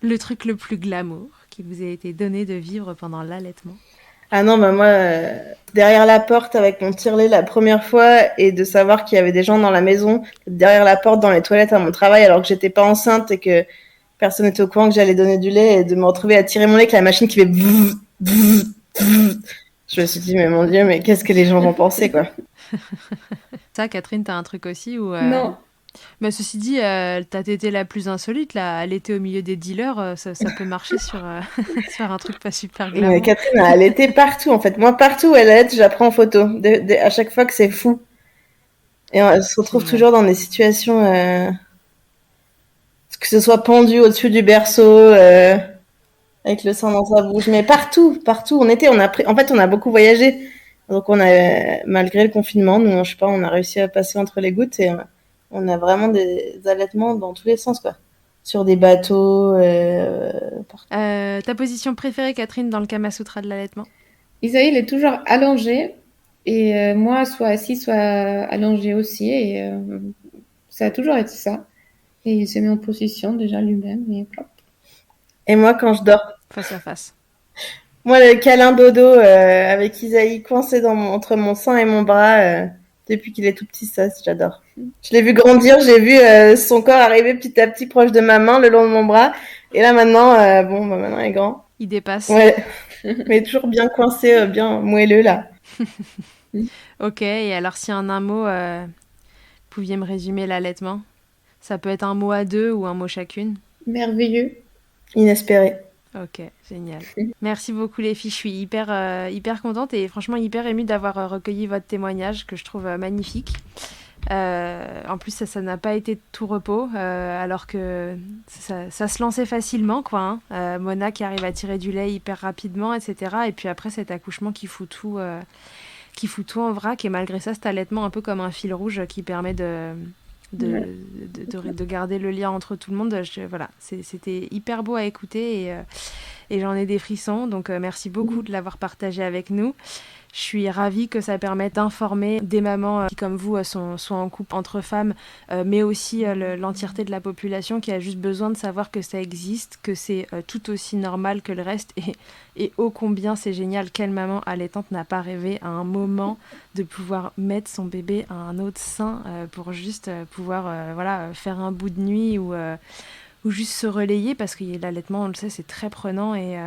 le truc le plus glamour qui vous a été donné de vivre pendant l'allaitement? Ah non, bah moi, derrière la porte avec mon tire-lait la première fois et de savoir qu'il y avait des gens dans la maison, derrière la porte dans les toilettes à mon travail alors que j'étais pas enceinte et que personne n'était au courant que j'allais donner du lait et de me retrouver à tirer mon lait avec la machine qui fait je me suis dit, mais mon Dieu, mais qu'est-ce que les gens vont penser, quoi. Ça, Catherine, t'as un truc aussi où... Non. Mais ceci dit, ta tétée la plus insolite, là, elle était au milieu des dealers, ça peut marcher sur un truc pas super glamour. Mais Catherine, elle était partout, en fait. Moi, partout où elle est, j'apprends en photo. À chaque fois que c'est fou. Et elle se retrouve toujours dans des situations... que ce soit pendu au-dessus du berceau... avec le sang dans sa bouche, mais partout. En fait, on a beaucoup voyagé. Donc, malgré le confinement, nous, je sais pas, on a réussi à passer entre les gouttes et on a vraiment des allaitements dans tous les sens, quoi. Sur des bateaux. Ta position préférée, Catherine, dans le Kama Sutra de l'allaitement? Isaïe, il est toujours allongé et moi, soit assis, soit allongé aussi. Et ça a toujours été ça. Et il s'est mis en position déjà lui-même. Et moi, quand je dors. Face à face. Moi, le câlin dodo avec Isaïe coincé entre mon sein et mon bras depuis qu'il est tout petit, ça, j'adore. Je l'ai vu grandir, j'ai vu son corps arriver petit à petit proche de ma main, le long de mon bras. Et là, maintenant, maintenant, il est grand. Il dépasse. Ouais, mais toujours bien coincé, bien moelleux, là. Ok, et alors si en un mot, vous pouviez me résumer l'allaitement? Ça peut être un mot à 2 ou un mot chacune. Merveilleux. Inespéré. Ok, génial. Merci beaucoup les filles, je suis hyper contente et franchement hyper émue d'avoir recueilli votre témoignage que je trouve magnifique. En plus, ça n'a pas été de tout repos, alors que ça se lançait facilement, quoi. Mona qui arrive à tirer du lait hyper rapidement, etc. Et puis après, cet accouchement qui fout tout en vrac. Et malgré ça, cet allaitement un peu comme un fil rouge qui permet de garder le lien entre tout le monde. Voilà, c'était hyper beau à écouter et j'en ai des frissons. Donc, merci beaucoup de l'avoir partagé avec nous. Je suis ravie que ça permette d'informer des mamans qui, comme vous, sont en couple entre femmes, mais aussi l'entièreté de la population qui a juste besoin de savoir que ça existe, que c'est tout aussi normal que le reste. Et ô combien c'est génial, quelle maman allaitante n'a pas rêvé à un moment de pouvoir mettre son bébé à un autre sein pour juste pouvoir faire un bout de nuit ou juste se relayer, parce que l'allaitement, on le sait, c'est très prenant et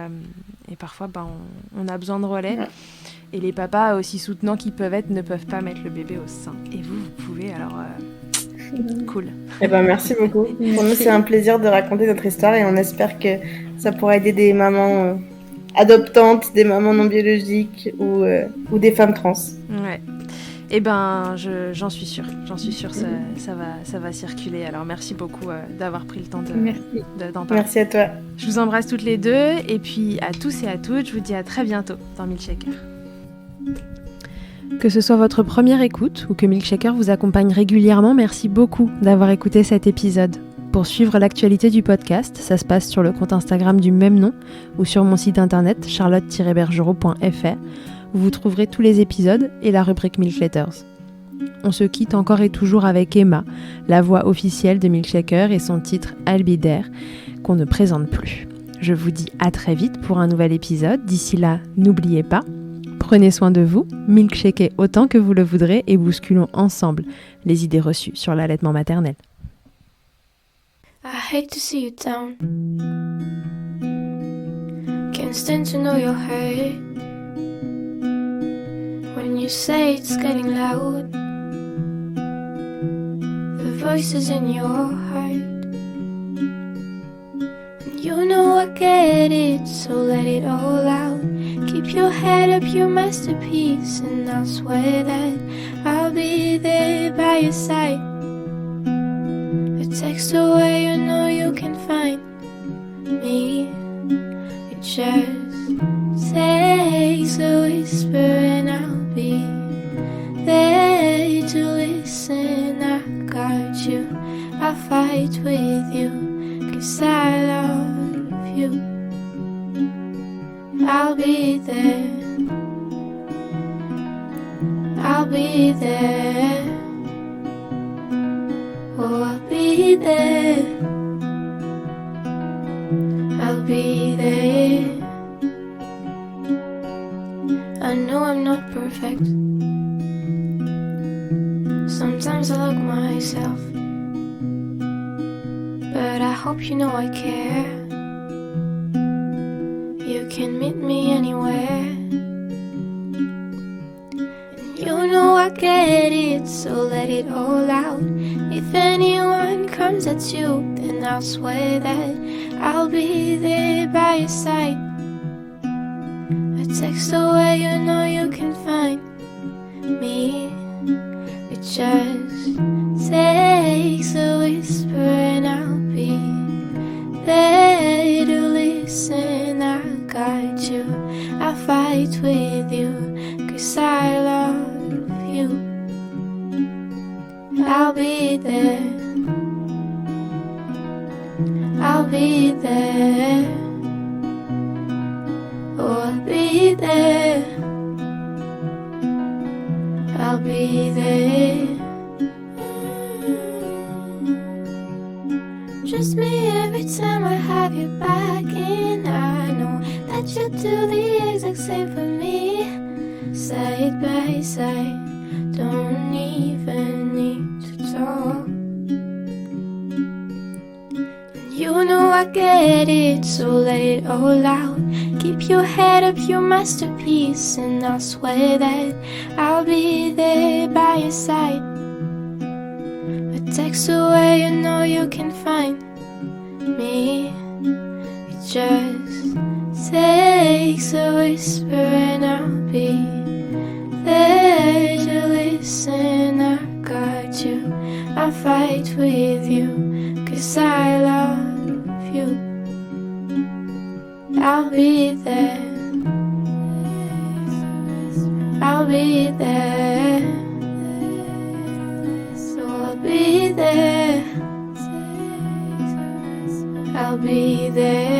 parfois on a besoin de relais. Ouais. Et les papas, aussi soutenants qu'ils peuvent être, ne peuvent pas mettre le bébé au sein. Et vous pouvez, alors cool. Eh ben, merci beaucoup. Pour nous, c'est un plaisir de raconter notre histoire et on espère que ça pourra aider des mamans adoptantes, des mamans non biologiques ou des femmes trans. Ouais. Eh ben, j'en suis sûre. Ça va circuler. Alors, merci beaucoup d'avoir pris le temps d'en parler. Merci à toi. Je vous embrasse toutes les deux. Et puis, à tous et à toutes, je vous dis à très bientôt dans Milkshaker. Que ce soit votre première écoute ou que Milkshaker vous accompagne régulièrement, merci beaucoup d'avoir écouté cet épisode. Pour suivre l'actualité du podcast, ça se passe sur le compte Instagram du même nom ou sur mon site internet charlotte-bergerot.fr où vous trouverez tous les épisodes et la rubrique Milk Letters. On se quitte encore et toujours avec Emma, la voix officielle de Milkshaker et son titre I'll Be There, qu'on ne présente plus. Je vous dis à très vite pour un nouvel épisode. D'ici là, n'oubliez pas, prenez soin de vous, milkshakez autant que vous le voudrez et bousculons ensemble les idées reçues sur l'allaitement maternel. I hate to see you down. Can't stand to know you're hurt. When you say it's getting loud, the voices in your heart. And you know I get it, so let it all out. Keep your head up, your masterpiece, and I'll swear that I'll be there by your side. A text away, you know you can find me. It just takes a whisper and I'll be there to listen. I got you, I'll fight with you, 'cause I love you. I'll be there, I'll be there, oh I'll be there, I'll be there. I know I'm not perfect, sometimes I look myself, but I hope you know I care. You can meet me anywhere. And you know I get it, so let it all out. If anyone comes at you, then I'll swear that I'll be there by your side. A text away, you know you can find me. It just takes a whisper and I'll be there to listen. I got you, I'll fight with you, 'cause I love you. I'll be there, I'll be there, oh I'll be there, I'll be there. Just me every time I have you back, and I know that you do the exact same for me. Side by side, don't even need to talk. You know I get it, so let it all out. Keep your head up, your masterpiece, and I'll swear that I'll be there by your side. A text away, you know you can find me. It just takes a whisper and I'll be there to listen. I got you, 'cause I love you. I'll be there. I'll be there. So I'll be there. I'll be there.